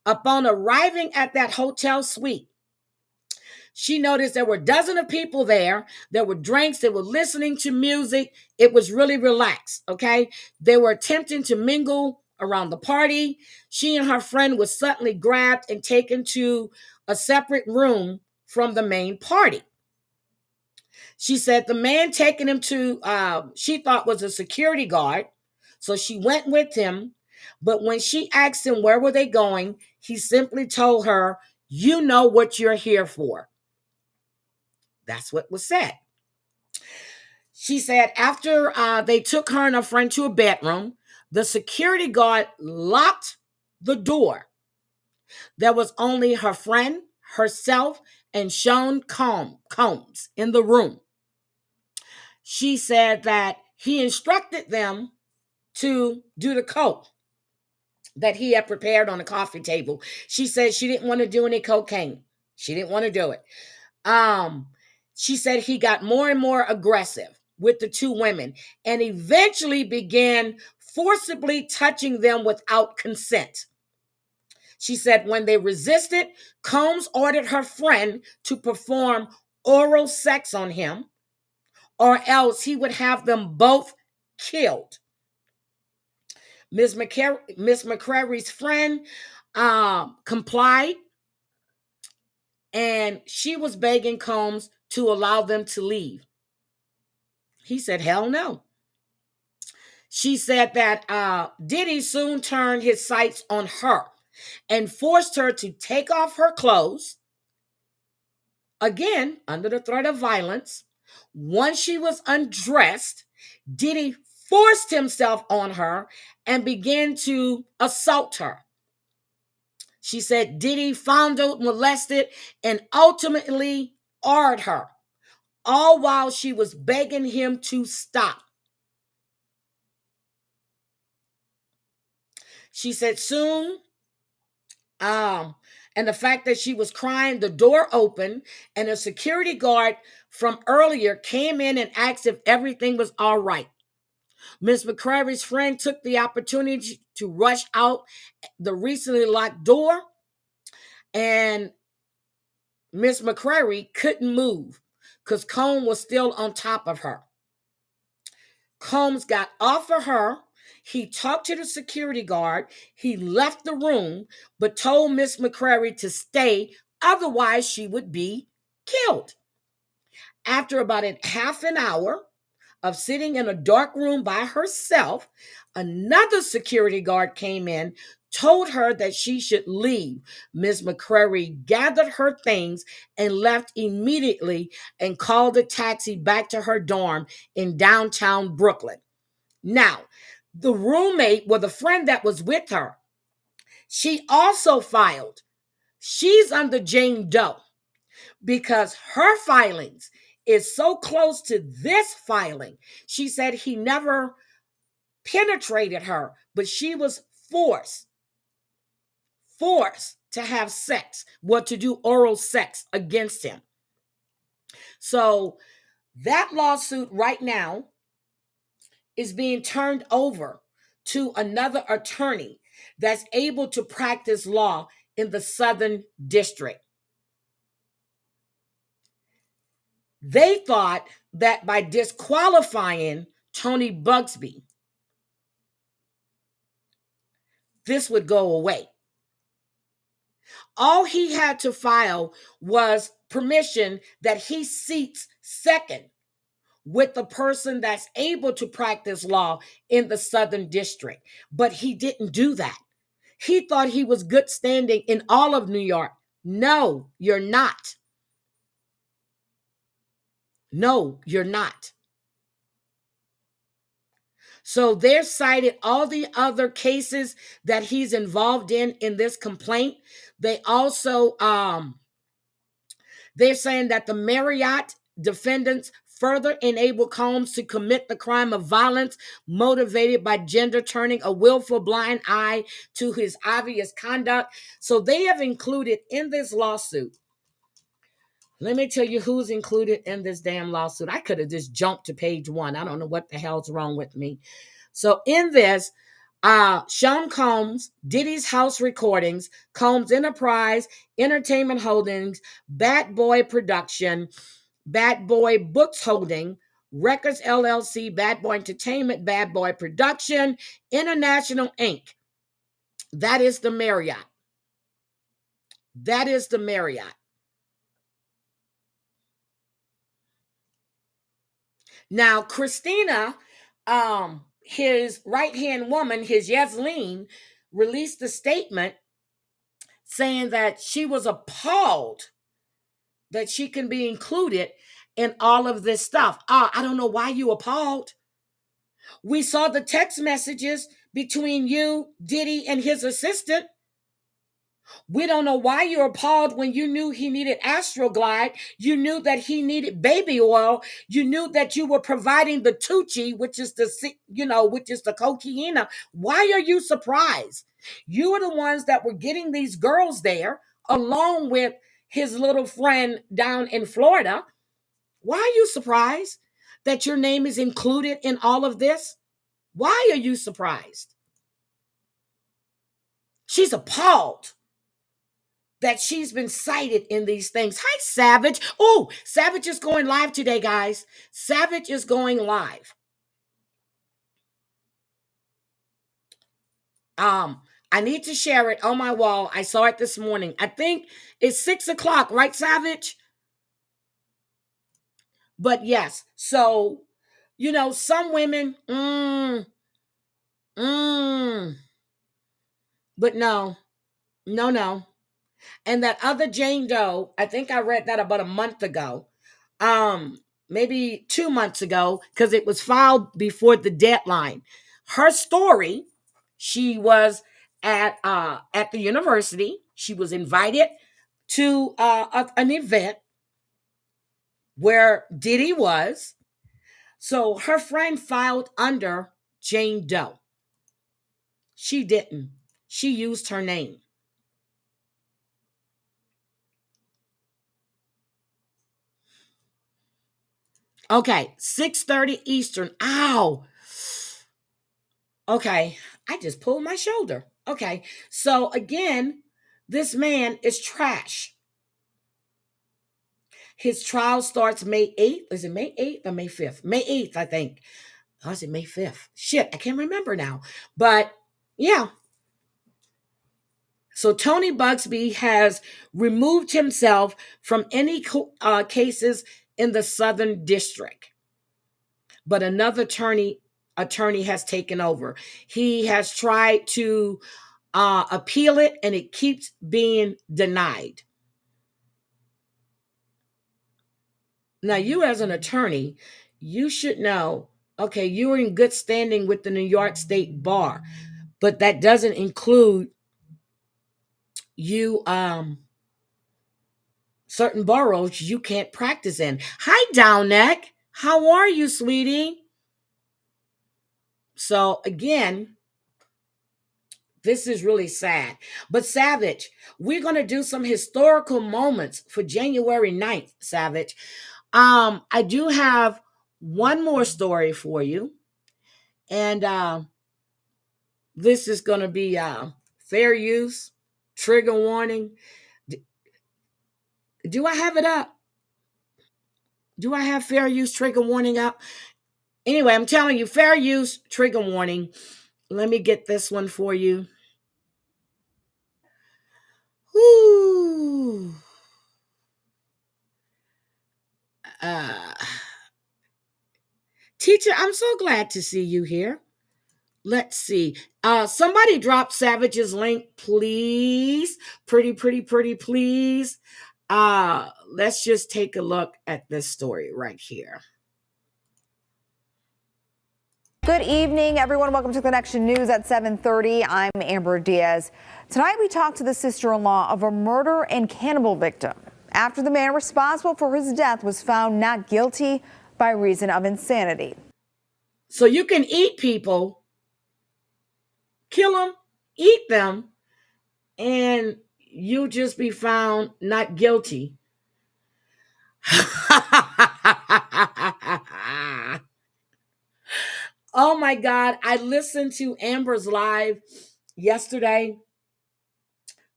Upon arriving at that hotel suite, she noticed there were dozens of people there. There were drinks. They were listening to music. It was really relaxed, okay? They were attempting to mingle around the party. She and her friend were suddenly grabbed and taken to a separate room from the main party. She said the man taking him to, she thought was a security guard. So she went with him. But when she asked him where were they going, he simply told her, "You know what you're here for." That's what was said. She said after they took her and her friend to a bedroom, the security guard locked the door. There was only her friend, herself, and Sean Combs in the room. She said that he instructed them to do the coke that he had prepared on the coffee table. She said she didn't want to do any cocaine. She didn't want to do it. She said he got more and more aggressive with the two women and eventually began forcibly touching them without consent. She said when they resisted, Combs ordered her friend to perform oral sex on him, or else he would have them both killed. Miss McCrary's friend complied, and she was begging Combs to allow them to leave. He said, hell no. She said that Diddy soon turned his sights on her and forced her to take off her clothes, again, under the threat of violence. Once she was undressed, Diddy forced himself on her and began to assault her. She said Diddy fondled, molested, and ultimately awed her, all while she was begging him to stop. She said soon, and the fact that she was crying, the door opened, and a security guard from earlier came in and asked if everything was all right. Miss McCrary's friend took the opportunity to rush out the recently locked door, and Miss McCrary couldn't move because Combs was still on top of her. Combs got off of her. He talked to the security guard. He left the room, but told Miss McCrary to stay, otherwise she would be killed. After about a half an hour of sitting in a dark room by herself, another security guard came in, told her that she should leave. Miss McCrary gathered her things and left immediately and called a taxi back to her dorm in downtown Brooklyn. Now, the roommate, or the friend that was with her, she also filed. She's under Jane Doe because her filings is so close to this filing. She said he never penetrated her, but she was forced to have sex, to do oral sex against him. So that lawsuit right now is being turned over to another attorney that's able to practice law in the Southern District. They thought that by disqualifying Tony Bugsby, this would go away. All he had to file was permission that he seats second with the person that's able to practice law in the Southern District. But he didn't do that. He thought he was good standing in all of New York. No, you're not. No, you're not. So they're cited all the other cases that he's involved in this complaint. They also they're saying that the Marriott defendants further enabled Combs to commit the crime of violence motivated by gender, turning a willful blind eye to his obvious conduct. So they have included in this lawsuit. Let me tell you who's included in this damn lawsuit. I could have just jumped to page 1. I don't know what the hell's wrong with me. So in this, Sean Combs, Diddy's House Recordings, Combs Enterprise, Entertainment Holdings, Bad Boy Production, Bad Boy Books Holding, Records LLC, Bad Boy Entertainment, Bad Boy Production, International Inc. That is the Marriott. That is the Marriott. Now, Christina, his right-hand woman, his Yasleen, released a statement saying that she was appalled that she can be included in all of this stuff. I don't know why you appalled. We saw the text messages between you, Diddy, and his assistant. We don't know why you're appalled when you knew he needed Astroglide. You knew that he needed baby oil. You knew that you were providing the Tucci, which is the cocaine. Why are you surprised? You are the ones that were getting these girls there, along with his little friend down in Florida. Why are you surprised that your name is included in all of this? Why are you surprised? She's appalled that she's been cited in these things. Hi, Savage. Oh, Savage is going live today, guys. Savage is going live. I need to share it on my wall. I saw it this morning. I think it's 6:00, right, Savage? But yes, so, some women, but no. And that other Jane Doe, I think I read that about a month ago, maybe 2 months ago, because it was filed before the deadline. Her story, she was at the university. She was invited to an event where Diddy was. So her friend filed under Jane Doe. She didn't. She used her name. Okay, 6:30 Eastern. Ow. Okay, I just pulled my shoulder. Okay, so again, this man is trash. His trial starts May 8th. Is it May 8th or May 5th? May 8th, I think. Oh, is it May 5th? Shit, I can't remember now. But yeah. So Tony Bugsby has removed himself from any cases in the Southern District. But another attorney has taken over. He has tried to appeal it, and it keeps being denied. Now, you as an attorney, you should know, okay, you're in good standing with the New York State Bar, but that doesn't include you certain boroughs you can't practice in. Hi, Downneck. How are you, sweetie? So again, this is really sad. But Savage, we're going to do some historical moments for January 9th, Savage. I do have one more story for you. And this is going to be fair use, trigger warning. Do I have it up? Do I have fair use, trigger warning up? Anyway, I'm telling you, fair use, trigger warning. Let me get this one for you. Whoo. Ooh. Teacher, I'm so glad to see you here. Let's see. Somebody drop Savage's link, please. Pretty, please. Let's just take a look at this story right here. Good evening, everyone. Welcome to Connection News at 7:30. I'm Amber Diaz. Tonight, we talked to the sister-in-law of a murder and cannibal victim after the man responsible for his death was found not guilty by reason of insanity. So you can eat people, kill them, eat them, and you just be found not guilty. Oh my God. I listened to Amber's live yesterday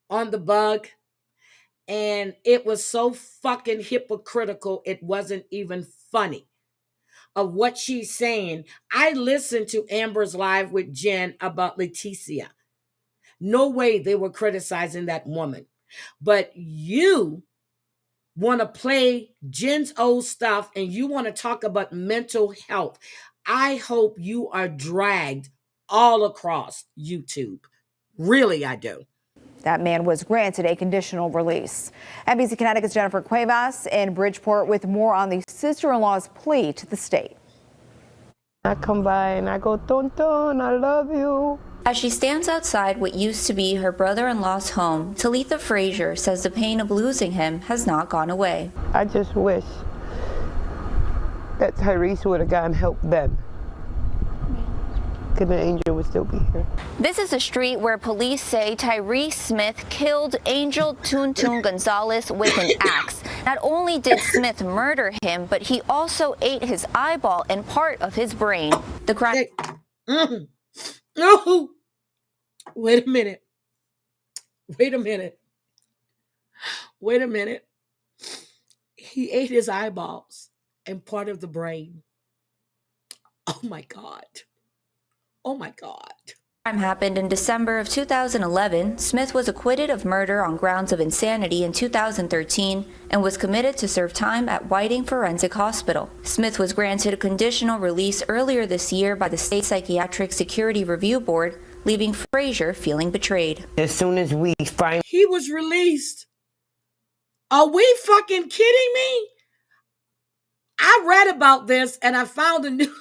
on the bug, and it was so fucking hypocritical. It wasn't even funny of what she's saying. I listened to Amber's live with Jen about Leticia. No way they were criticizing that woman. But you want to play Jen's old stuff and you want to talk about mental health. I hope you are dragged all across YouTube. Really, I do. That man was granted a conditional release. NBC Connecticut's Jennifer Cuevas in Bridgeport with more on the sister-in-law's plea to the state. I come by and I go, Tonton, I love you. As she stands outside what used to be her brother-in-law's home, Talitha Frazier says the pain of losing him has not gone away. I just wish that Tyrese would have gone help them. Because the angel would still be here. This is a street where police say Tyrese Smith killed Angel Tuntun Gonzalez with an axe. Not only did Smith murder him, but he also ate his eyeball and part of his brain. The crime. No. Wait a minute. He ate his eyeballs and part of the brain. Oh my God. Crime happened in December of 2011. Smith was acquitted of murder on grounds of insanity in 2013 and was committed to serve time at Whiting Forensic Hospital. Smith was granted a conditional release earlier this year by the State Psychiatric Security Review Board, leaving Frazier feeling betrayed. As soon as we find he was released. Are we fucking kidding me? I read about this and I found a new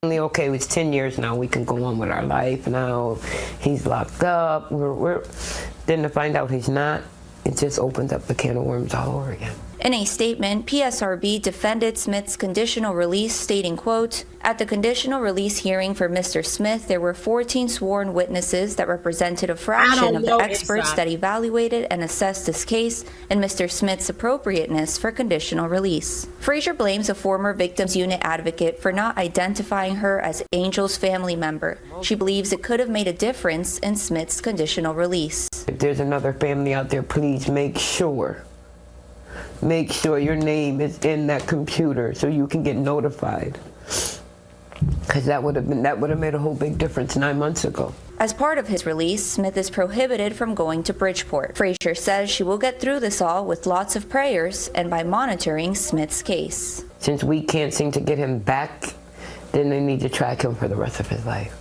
okay, it's 10 years now, we can go on with our life now. He's locked up. Then to find out he's not, it just opens up the can of worms all over again. In a statement, PSRB defended Smith's conditional release, stating, quote, "At the conditional release hearing for Mr. Smith, there were 14 sworn witnesses that represented a fraction of the experts that evaluated and assessed this case and Mr. Smith's appropriateness for conditional release." Frazier blames a former victims unit advocate for not identifying her as Angel's family member. She believes it could have made a difference in Smith's conditional release. If there's another family out there, please make sure your name is in that computer so you can get notified. Because that would have made a whole big difference 9 months ago. As part of his release, Smith is prohibited from going to Bridgeport. Frazier says she will get through this all with lots of prayers and by monitoring Smith's case. Since we can't seem to get him back, then they need to track him for the rest of his life.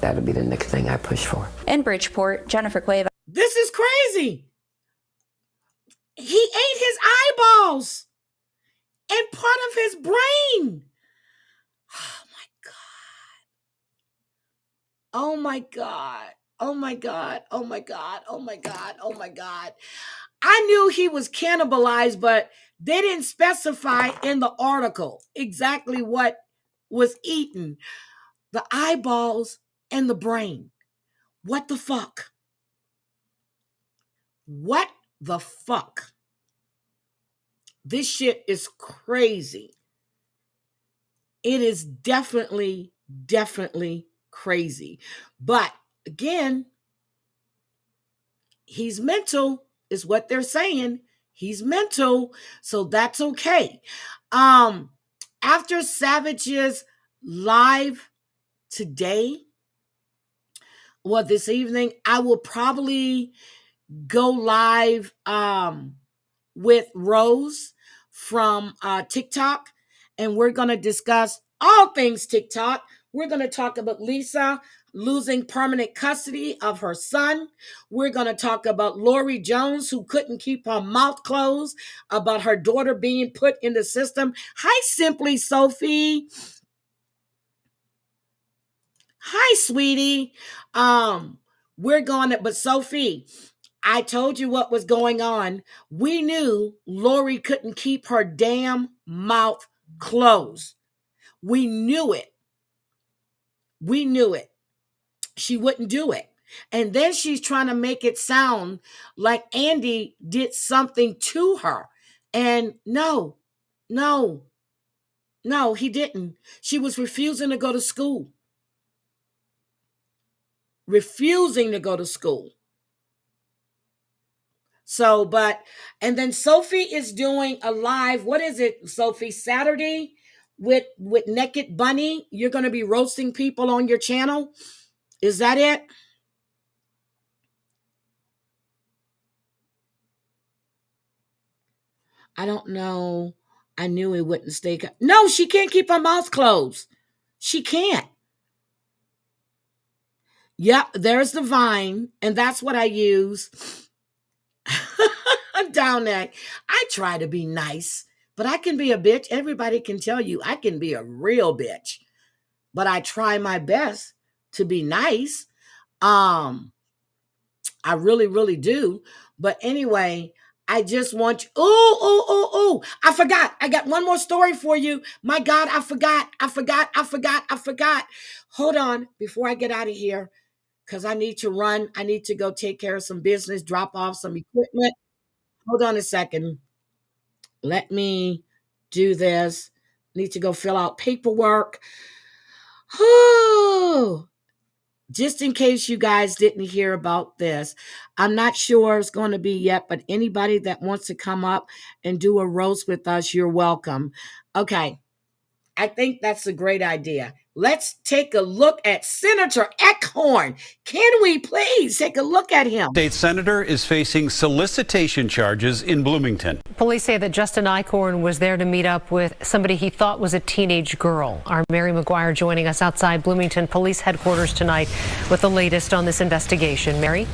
That'll be the next thing I push for. In Bridgeport, Jennifer Cuevas. This is crazy. He ate his eyeballs and part of his brain. Oh my God. I knew he was cannibalized, but they didn't specify in the article exactly what was eaten. The eyeballs and the brain. What the fuck? This shit is crazy. It is definitely crazy. But again, he's mental is what they're saying. He's mental, so that's okay. After Savage's live today, this evening, I will probably go live with Rose from TikTok, and we're going to discuss all things TikTok. We're going to talk about Lisa losing permanent custody of her son. We're going to talk about Lori Jones, who couldn't keep her mouth closed about her daughter being put in the system. Hi, Simply Sophie. Hi, sweetie. We're going to, but Sophie, I told you what was going on. We knew Lori couldn't keep her damn mouth closed. We knew it. We knew it. She wouldn't do it. And then she's trying to make it sound like Andy did something to her. And no, he didn't. She was refusing to go to school. Refusing to go to school. So, and then Sophie is doing a live, what is it, Sophie, Saturday with Naked Bunny? You're going to be roasting people on your channel? Is that it? I don't know. I knew it wouldn't stay. No, she can't keep her mouth closed. She can't. Yep, there's the Vine, and that's what I use. Down there. I try to be nice, but I can be a bitch. Everybody can tell you I can be a real bitch, but I try my best to be nice. I really, really do. But anyway, I just want you. Oh, I forgot. I got one more story for you. My God, I forgot. Hold on before I get out of here, because I need to run. I need to go take care of some business, drop off some equipment. Hold on a second. Let me do this. Need to go fill out paperwork. Oh, just in case you guys didn't hear about this, I'm not sure it's going to be yet, but anybody that wants to come up and do a roast with us, you're welcome. Okay. I think that's a great idea. Let's take a look at Senator Eckhorn. Can we please take a look at him? State senator is facing solicitation charges in Bloomington. Police say that Justin Eichhorn was there to meet up with somebody he thought was a teenage girl. Our Mary McGuire joining us outside Bloomington Police Headquarters tonight with the latest on this investigation. Mary?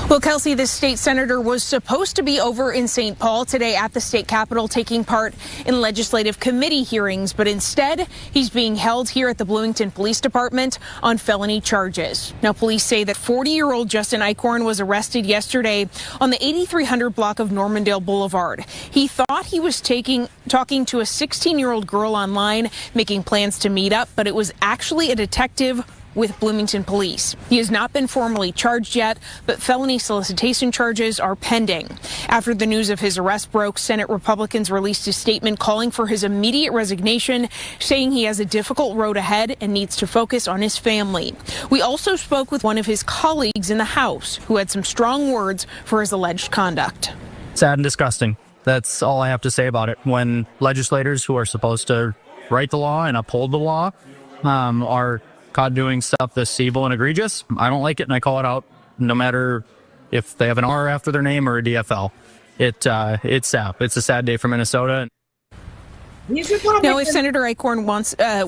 Well, Kelsey, this state senator was supposed to be over in St. Paul today at the state capitol taking part in legislative committee hearings, but instead he's being held here at the Bloomington Police Department on felony charges. Now, police say that 40-year-old Justin Eichhorn was arrested yesterday on the 8300 block of Normandale Boulevard. He thought he was talking to a 16-year-old girl online, making plans to meet up, but it was actually a detective with Bloomington Police. He has not been formally charged yet, but felony solicitation charges are pending. After the news of his arrest broke, Senate Republicans released a statement calling for his immediate resignation, saying he has a difficult road ahead and needs to focus on his family. We also spoke with one of his colleagues in the House who had some strong words for his alleged conduct. Sad and disgusting. That's all I have to say about it. When legislators who are supposed to write the law and uphold the law are caught doing stuff this evil and egregious, I don't like it, and I call it out, no matter if they have an R after their name or a DFL. It's sad. It's a sad day for Minnesota. Now, if Senator Eichhorn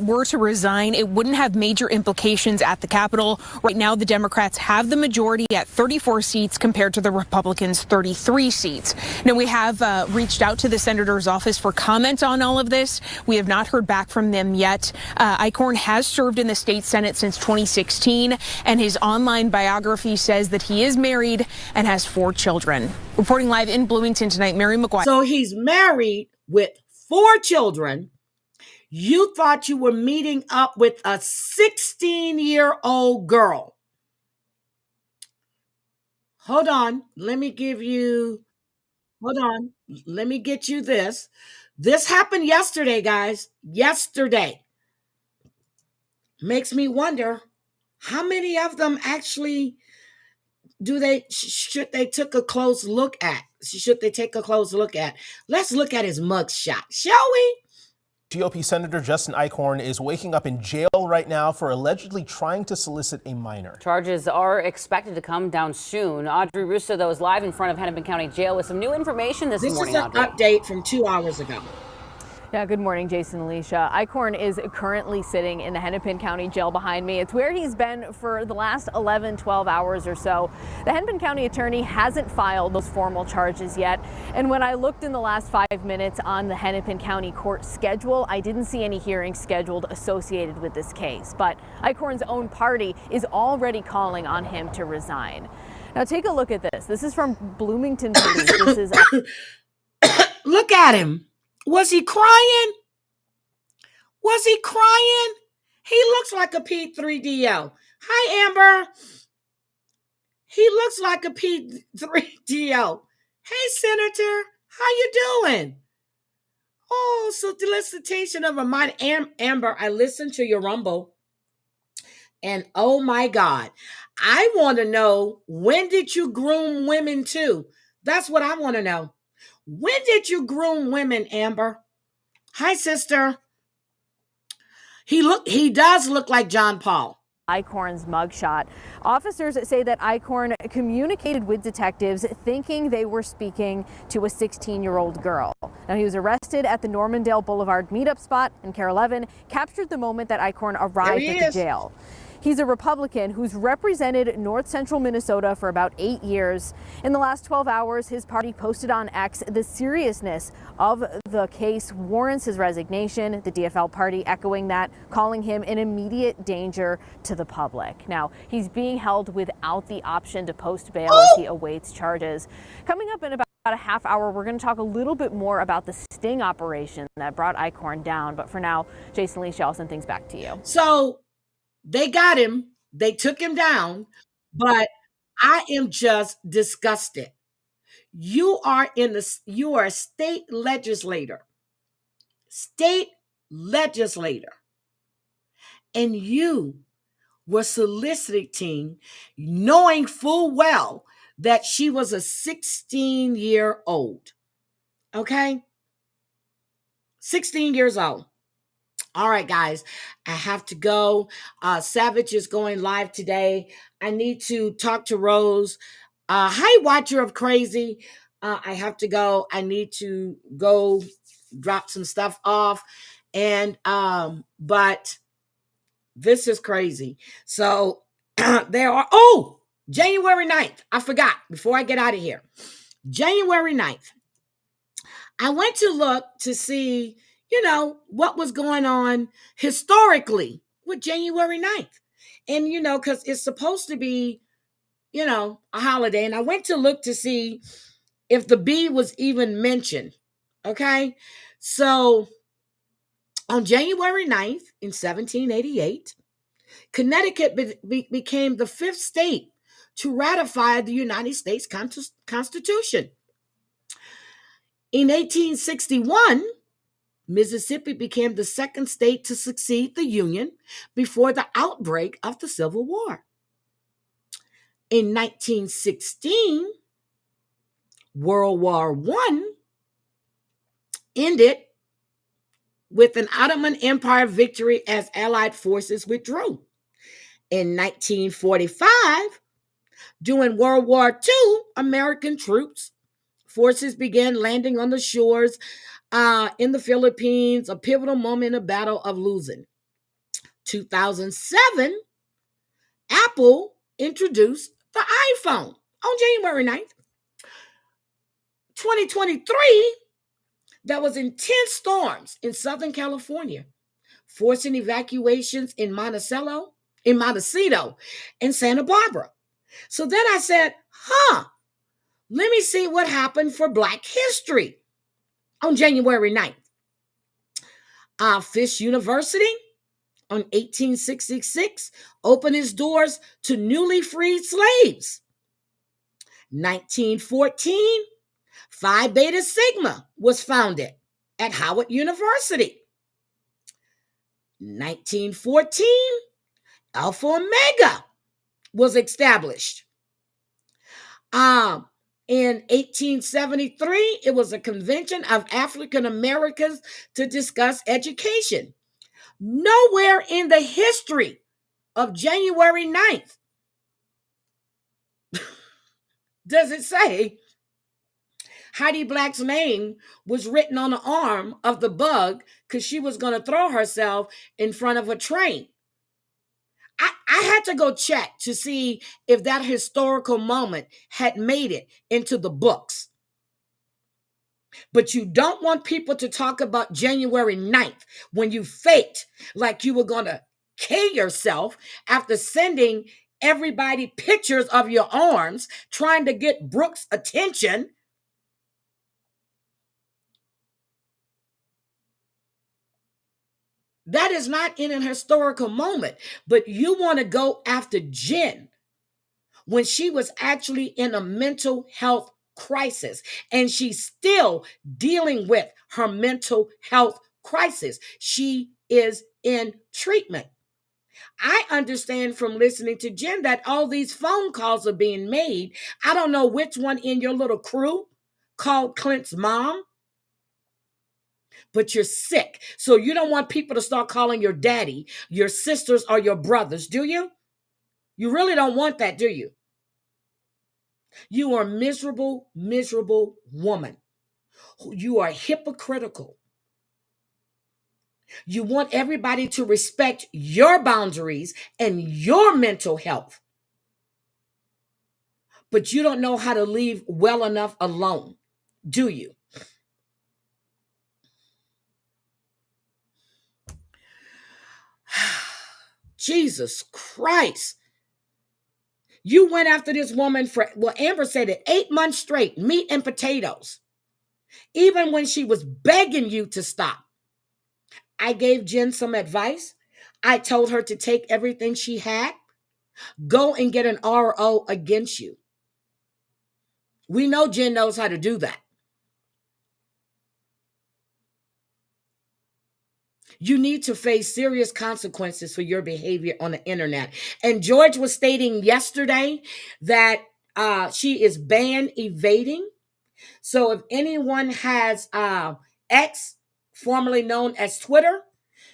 were to resign, it wouldn't have major implications at the Capitol. Right now, the Democrats have the majority at 34 seats compared to the Republicans' 33 seats. Now, we have reached out to the senator's office for comment on all of this. We have not heard back from them yet. Eichhorn has served in the state Senate since 2016, and his online biography says that he is married and has 4 children. Reporting live in Bloomington tonight, Mary McGuire. So he's married with 4 children. You thought you were meeting up with a 16-year-old girl. Hold on. Let me get you this. This happened yesterday, guys. Yesterday. Makes me wonder how many of them actually should they take a close look at? Let's look at his mug shot, shall we? GOP Senator Justin Eichhorn is waking up in jail right now for allegedly trying to solicit a minor. Charges are expected to come down soon. Audrey Russo, though, is live in front of Hennepin County Jail with some new information this morning. This is an update from 2 hours ago. Yeah, good morning, Jason, Alicia. Eichhorn is currently sitting in the Hennepin County Jail behind me. It's where he's been for the last 11, 12 hours or so. The Hennepin County attorney hasn't filed those formal charges yet. And when I looked in the last 5 minutes on the Hennepin County court schedule, I didn't see any hearings scheduled associated with this case. But Eichhorn's own party is already calling on him to resign. Now take a look at this. This is from Bloomington Police. This is Look at him. Was he crying? Was he crying? He looks like a P3DO. Hi, Amber. He looks like a P3DO. Hey, Senator. How you doing? Oh, solicitation of a minor. Amber, I listened to your Rumble. And oh, my God. I want to know, when did you groom women too? That's what I want to know. When did you groom women, Amber? Hi, sister. He does look like John Paul. Eichhorn's mugshot. Officers say that Eichhorn communicated with detectives thinking they were speaking to a 16-year-old girl. Now, he was arrested at the Normandale Boulevard meetup spot, and KARE 11 captured the moment that Eichhorn arrived at the jail. He's a Republican who's represented North Central Minnesota for about 8 years. In the last 12 hours, his party posted on X the seriousness of the case warrants his resignation. The DFL party echoing that, calling him an immediate danger to the public. Now, he's being held without the option to post bail as he awaits charges. Coming up in about a half hour, we're going to talk a little bit more about the sting operation that brought Eichhorn down. But for now, Jason Lee, I'll send things back to you. So they got him. They took him down. But I am just disgusted. You are a state legislator. State legislator. And you were soliciting, knowing full well that she was a 16-year-old. Okay? 16 years old. All right, guys, I have to go. Savage is going live today. I need to talk to Rose. Hi, Watcher of Crazy. I have to go. I need to go drop some stuff off. And, but this is crazy. So there are, January 9th. I forgot before I get out of here. January 9th. I went to look to see, what was going on historically with January 9th. And, because it's supposed to be, a holiday. And I went to look to see if the bee was even mentioned. Okay. So on January 9th in 1788, Connecticut became the fifth state to ratify the United States Constitution. In 1861, Mississippi became the second state to succeed the Union before the outbreak of the Civil War. In 1916, World War I ended with an Ottoman Empire victory as Allied forces withdrew. In 1945, during World War II, American forces began landing on the shores in the Philippines, a pivotal moment in the Battle of Luzon. 2007, Apple introduced the iPhone on January 9th. 2023, there was intense storms in Southern California, forcing evacuations in Montecito, and Santa Barbara. So then I said, let me see what happened for Black History on January 9th. Fisk University on 1866 opened its doors to newly freed slaves. 1914, Phi Beta Sigma was founded at Howard University. 1914, Alpha Omega was established. In In 1873, it was a convention of African Americans to discuss education. Nowhere in the history of January 9th does it say Heidi Black's name was written on the arm of the bug because she was going to throw herself in front of a train. I had to go check to see if that historical moment had made it into the books. But you don't want people to talk about January 9th when you faked like you were going to kill yourself after sending everybody pictures of your arms trying to get Brooke's attention. That is not in an historical moment, but you want to go after Jen when she was actually in a mental health crisis, and she's still dealing with her mental health crisis. She is in treatment. I understand from listening to Jen that all these phone calls are being made. I don't know which one in your little crew called Clint's mom, but you're sick. So you don't want people to start calling your daddy, your sisters, or your brothers, do you? You really don't want that, do you? You are a miserable, miserable woman. You are hypocritical. You want everybody to respect your boundaries and your mental health, but you don't know how to leave well enough alone, do you? Jesus Christ. You went after this woman for, well, Amber said it, 8 months straight, meat and potatoes, even when she was begging you to stop. I gave Jen some advice. I told her to take everything she had, go and get an RO against you. We know Jen knows how to do that. You need to face serious consequences for your behavior on the internet. And George was stating yesterday that she is ban evading. So if anyone has X, formerly known as Twitter,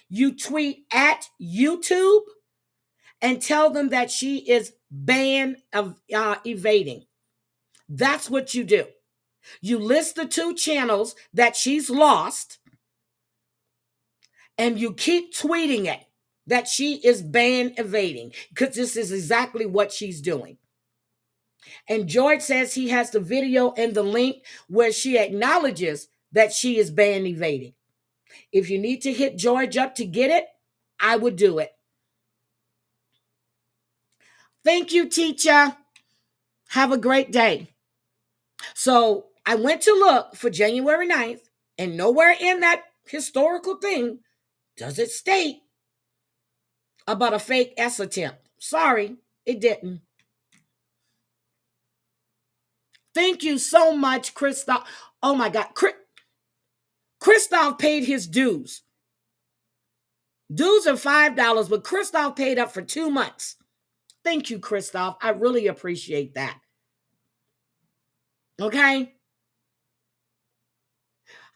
you tweet at YouTube and tell them that she is ban evading. That's what you do. You list the 2 channels that she's lost, and you keep tweeting it that she is ban evading, because this is exactly what she's doing. And George says he has the video and the link where she acknowledges that she is ban evading. If you need to hit George up to get it, I would do it. Thank you, teacher. Have a great day. So I went to look for January 9th, and nowhere in that historical thing does it state about a fake S attempt. Sorry, it didn't. Thank you so much, Christoph. Oh my God. Christoph paid his dues. Dues are $5, but Christoph paid up for 2 months. Thank you, Christoph. I really appreciate that. Okay?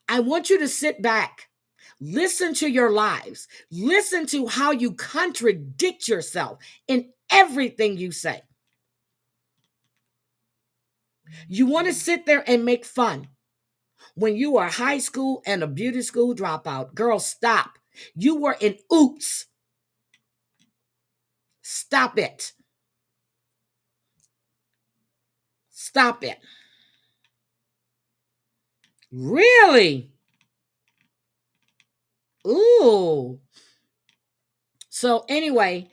I want you to sit back, listen to your lives, listen to how you contradict yourself in everything you say. You want to sit there and make fun when you are high school and a beauty school dropout. Girl, stop. You were in oops. Stop it. Stop it. Really? Ooh. So anyway,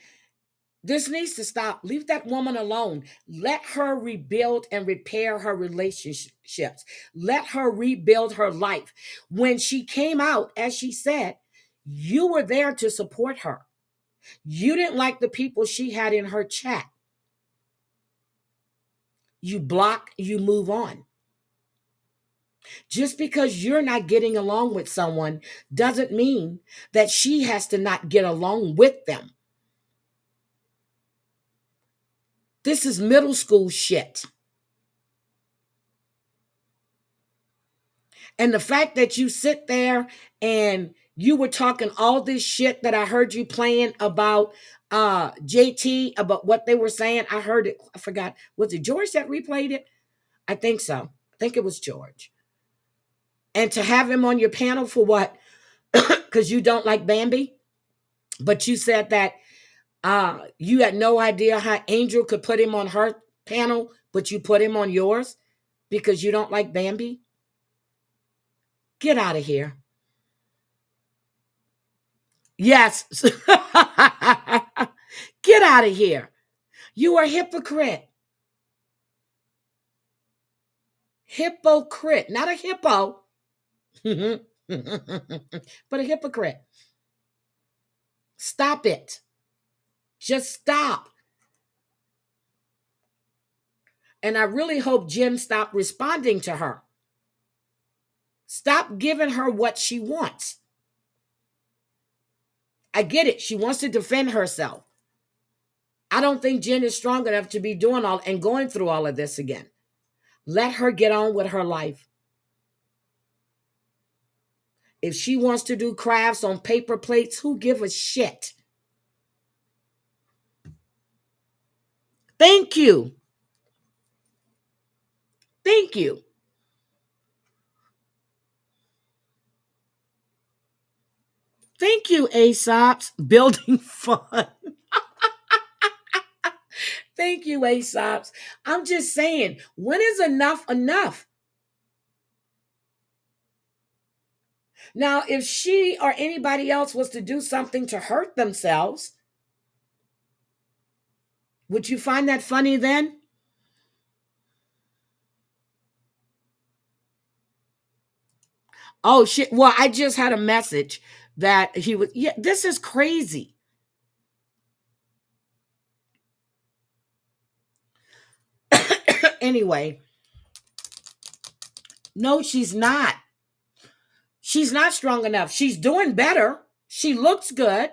this needs to stop. Leave that woman alone. Let her rebuild and repair her relationships. Let her rebuild her life. When she came out, as she said, you were there to support her. You didn't like the people she had in her chat. You block, you move on. Just because you're not getting along with someone doesn't mean that she has to not get along with them. This is middle school shit. And the fact that you sit there and you were talking all this shit that I heard you playing about JT, about what they were saying. I heard it. I forgot. Was it George that replayed it? I think so. I think it was George. And to have him on your panel for what? Because you don't like Bambi? But you said that you had no idea how Angel could put him on her panel, but you put him on yours because you don't like Bambi? Get out of here. Yes. Get out of here. You are a hypocrite. Hypocrite, not a hippo, but a hypocrite. Stop it. Just stop. And I really hope Jen stopped responding to her. Stop giving her what she wants. I get it. She wants to defend herself. I don't think Jen is strong enough to be doing all and going through all of this again. Let her get on with her life. If she wants to do crafts on paper plates, who give a shit? Thank you. Thank you. Thank you, Aesop's building fun. Thank you, Aesop's. I'm just saying, when is enough enough? Now, if she or anybody else was to do something to hurt themselves, would you find that funny then? Oh, shit. Well, I just had a message that he was, yeah, this is crazy. Anyway, no, she's not. She's not strong enough. She's doing better. She looks good,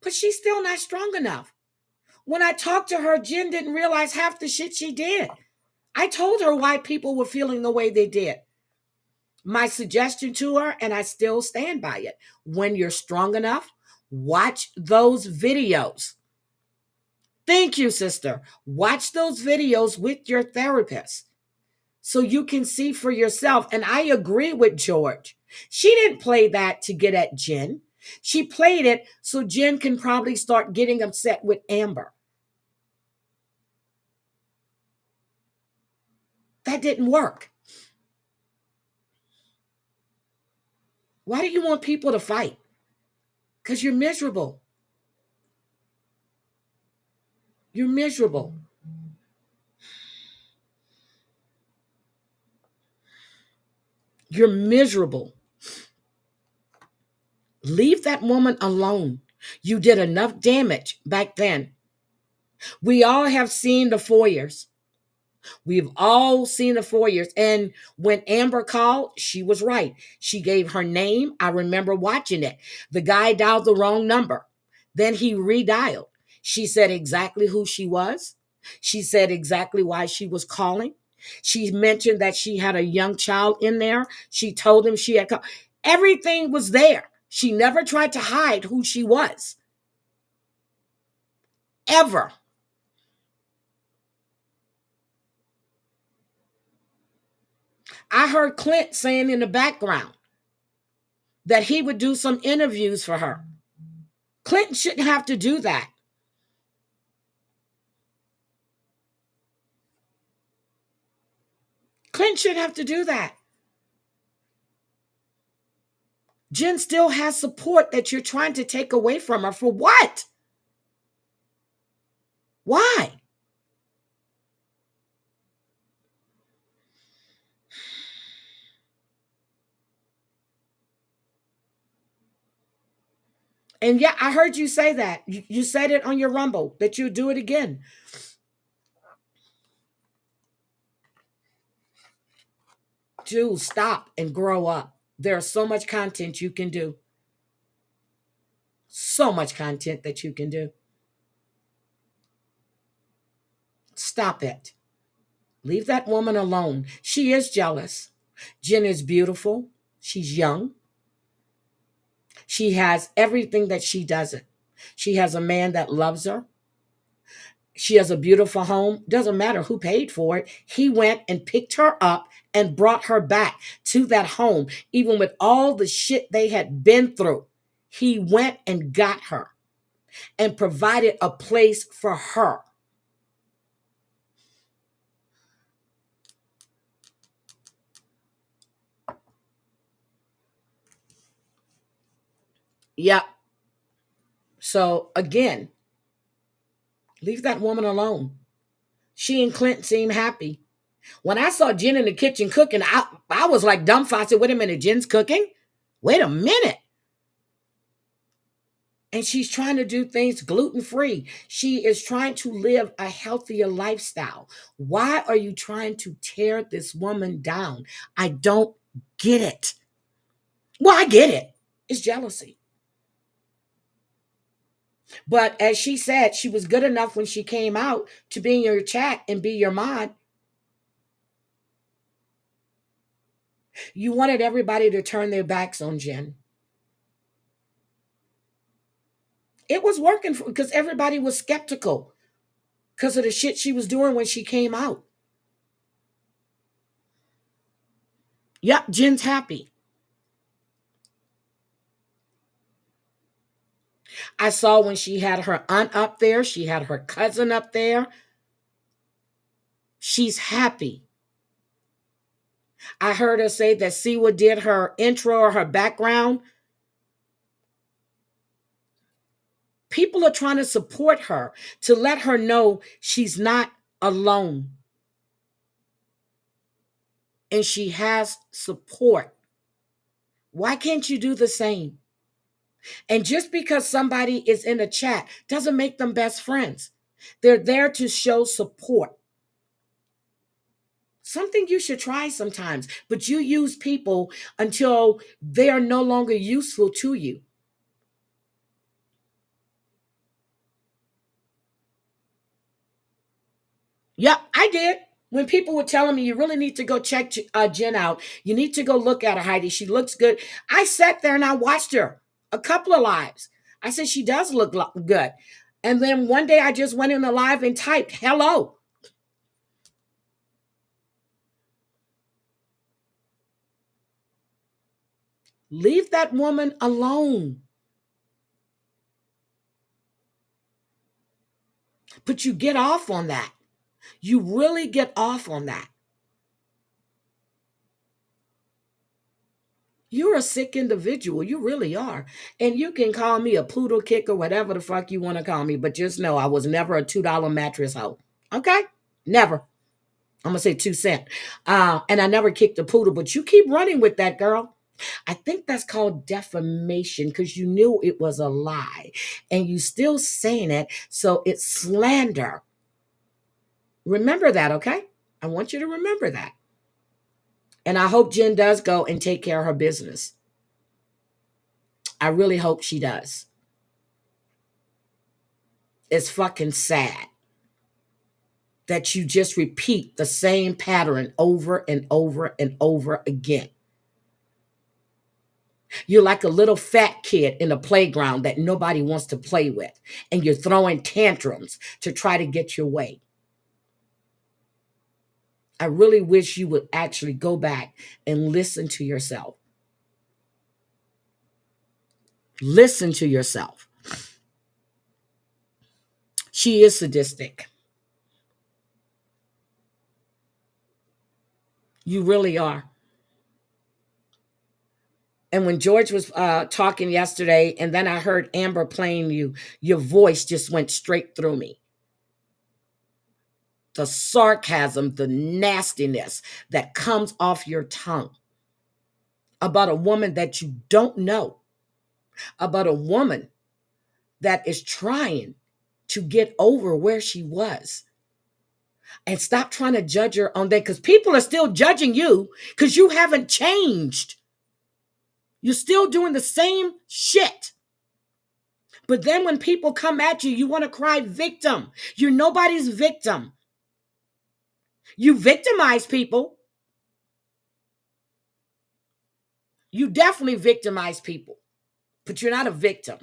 but she's still not strong enough. When I talked to her, Jen didn't realize half the shit she did. I told her why people were feeling the way they did. My suggestion to her, and I still stand by it, when you're strong enough, watch those videos. Thank you, sister. Watch those videos with your therapist so you can see for yourself. And I agree with George. She didn't play that to get at Jen. She played it so Jen can probably start getting upset with Amber. That didn't work. Why do you want people to fight? Because you're miserable. You're miserable. You're miserable. Leave that woman alone. You did enough damage back then. We all have seen the foyers. We've all seen the foyers. And when Amber called, she was right. She gave her name. I remember watching it. The guy dialed the wrong number. Then he redialed. She said exactly who she was. She said exactly why she was calling. She mentioned that she had a young child in there. She told him she had called. Everything was there. She never tried to hide who she was. Ever. I heard Clint saying in the background that he would do some interviews for her. Clinton shouldn't have to do that. Clinton shouldn't have to do that. Jen still has support that you're trying to take away from her. For what? Why? And yeah, I heard you say that. You said it on your Rumble, that you'll do it again. Jules, stop and grow up. There's so much content you can do. So much content that you can do. Stop it. Leave that woman alone. She is jealous. Jen is beautiful. She's young. She has everything that she doesn't. She has a man that loves her. She has a beautiful home. Doesn't matter who paid for it. He went and picked her up and brought her back to that home, even with all the shit they had been through. He went and got her and provided a place for her. Yeah. So again, leave that woman alone. She and Clint seem happy. When I saw Jen in the kitchen cooking, I was like dumbfounded. I said, wait a minute, Jen's cooking? Wait a minute. And she's trying to do things gluten-free. She is trying to live a healthier lifestyle. Why are you trying to tear this woman down? I don't get it. Well, I get it. It's jealousy. But as she said, she was good enough when she came out to be in your chat and be your mod. You wanted everybody to turn their backs on Jen. It was working because everybody was skeptical because of the shit she was doing when she came out. Yep, Jen's happy. I saw when she had her aunt up there, she had her cousin up there. She's happy. I heard her say that Siwa did her intro or her background. People are trying to support her to let her know she's not alone. And she has support. Why can't you do the same? And just because somebody is in a chat doesn't make them best friends. They're there to show support. Something you should try sometimes, but you use people until they are no longer useful to you. Yep, I did. When people were telling me, you really need to go check Jen out. You need to go look at her, Heidi. She looks good. I sat there and I watched her a couple of lives. I said, she does look good. And then one day I just went in the live and typed, hello. Leave that woman alone. But you get off on that. You really get off on that. You're a sick individual. You really are. And you can call me a poodle kicker, whatever the fuck you want to call me. But just know I was never a $2 mattress hoe. Okay? Never. I'm going to say 2 cents. And I never kicked a poodle. But you keep running with that, girl. I think that's called defamation because you knew it was a lie. And you still saying it. So it's slander. Remember that, okay? I want you to remember that. And I hope Jen does go and take care of her business. I really hope she does. It's fucking sad that you just repeat the same pattern over and over and over again. You're like a little fat kid in a playground that nobody wants to play with, and you're throwing tantrums to try to get your way. I really wish you would actually go back and listen to yourself. Listen to yourself. She is sadistic. You really are. And when George was talking yesterday, and then I heard Amber playing you, your voice just went straight through me. The sarcasm, the nastiness that comes off your tongue about a woman that you don't know, about a woman that is trying to get over where she was. And stop trying to judge her on that, because people are still judging you because you haven't changed. You're still doing the same shit. But then when people come at you, you want to cry victim. You're nobody's victim. You victimize people. You definitely victimize people, but you're not a victim.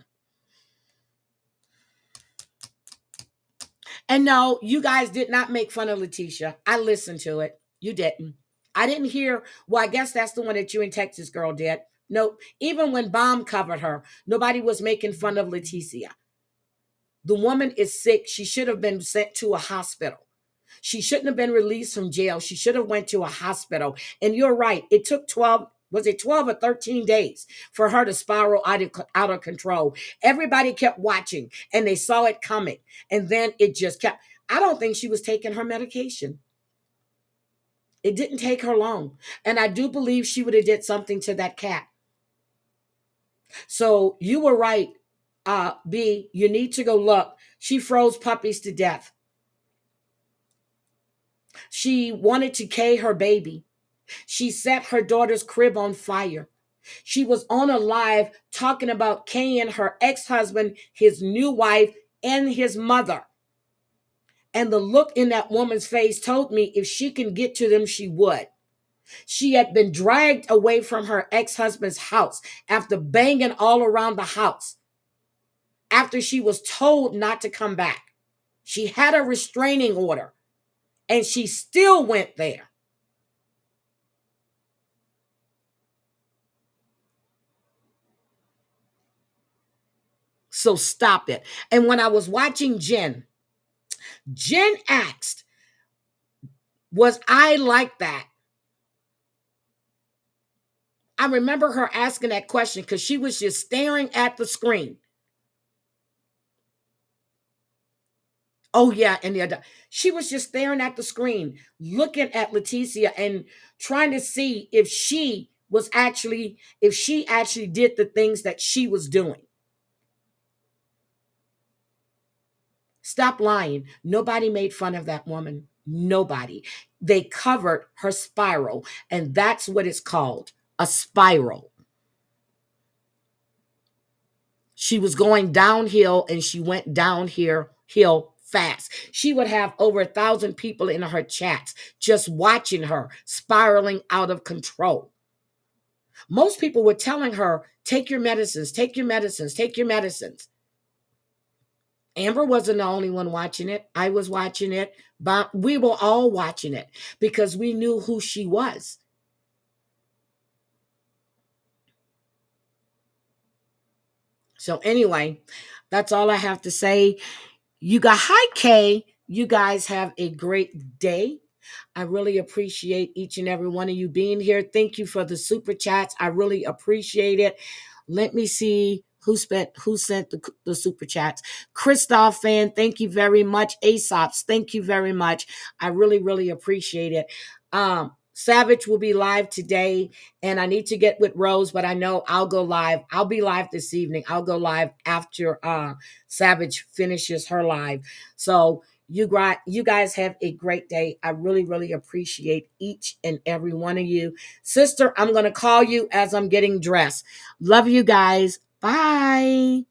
And no, you guys did not make fun of Letitia. I listened to it. You didn't. I didn't hear, well, I guess that's the one that you and Texas girl did. Nope. Even when Bomb covered her, nobody was making fun of Leticia. The woman is sick. She should have been sent to a hospital. She shouldn't have been released from jail. She should have went to a hospital. And you're right. It took 12 or 13 days for her to spiral out of control. Everybody kept watching and they saw it coming. And then it just kept. I don't think she was taking her medication. It didn't take her long. And I do believe she would have did something to that cat. So you were right, B. You need to go look. She froze puppies to death. She wanted to K her baby. She set her daughter's crib on fire. She was on a live talking about Kaying her ex-husband, his new wife, and his mother. And the look in that woman's face told me if she can get to them, she would. She had been dragged away from her ex-husband's house after banging all around the house, after she was told not to come back. She had a restraining order, and she still went there. So stop it. And when I was watching Jen asked, was I like that? I remember her asking that question because she was just staring at the screen. Oh, yeah. And she was just staring at the screen, looking at Leticia and trying to see if she actually did the things that she was doing. Stop lying. Nobody made fun of that woman. Nobody. They covered her spiral, and that's what it's called, a spiral. She was going downhill, and she went downhill fast. She would have over 1,000 people in her chats just watching her spiraling out of control. Most people were telling her, take your medicines, take your medicines, take your medicines. Amber wasn't the only one watching it. I was watching it. But we were all watching it because we knew who she was. So anyway, that's all I have to say. Hi, Kay. You guys have a great day. I really appreciate each and every one of you being here. Thank you for the super chats. I really appreciate it. Let me see who sent the super chats. Christoph fan, thank you very much. Aesop's, thank you very much. I really, really appreciate it. Savage will be live today, and I need to get with Rose, but I know I'll go live. I'll be live this evening. I'll go live after Savage finishes her live. So you guys have a great day. I really, really appreciate each and every one of you. Sister, I'm going to call you as I'm getting dressed. Love you guys. Bye.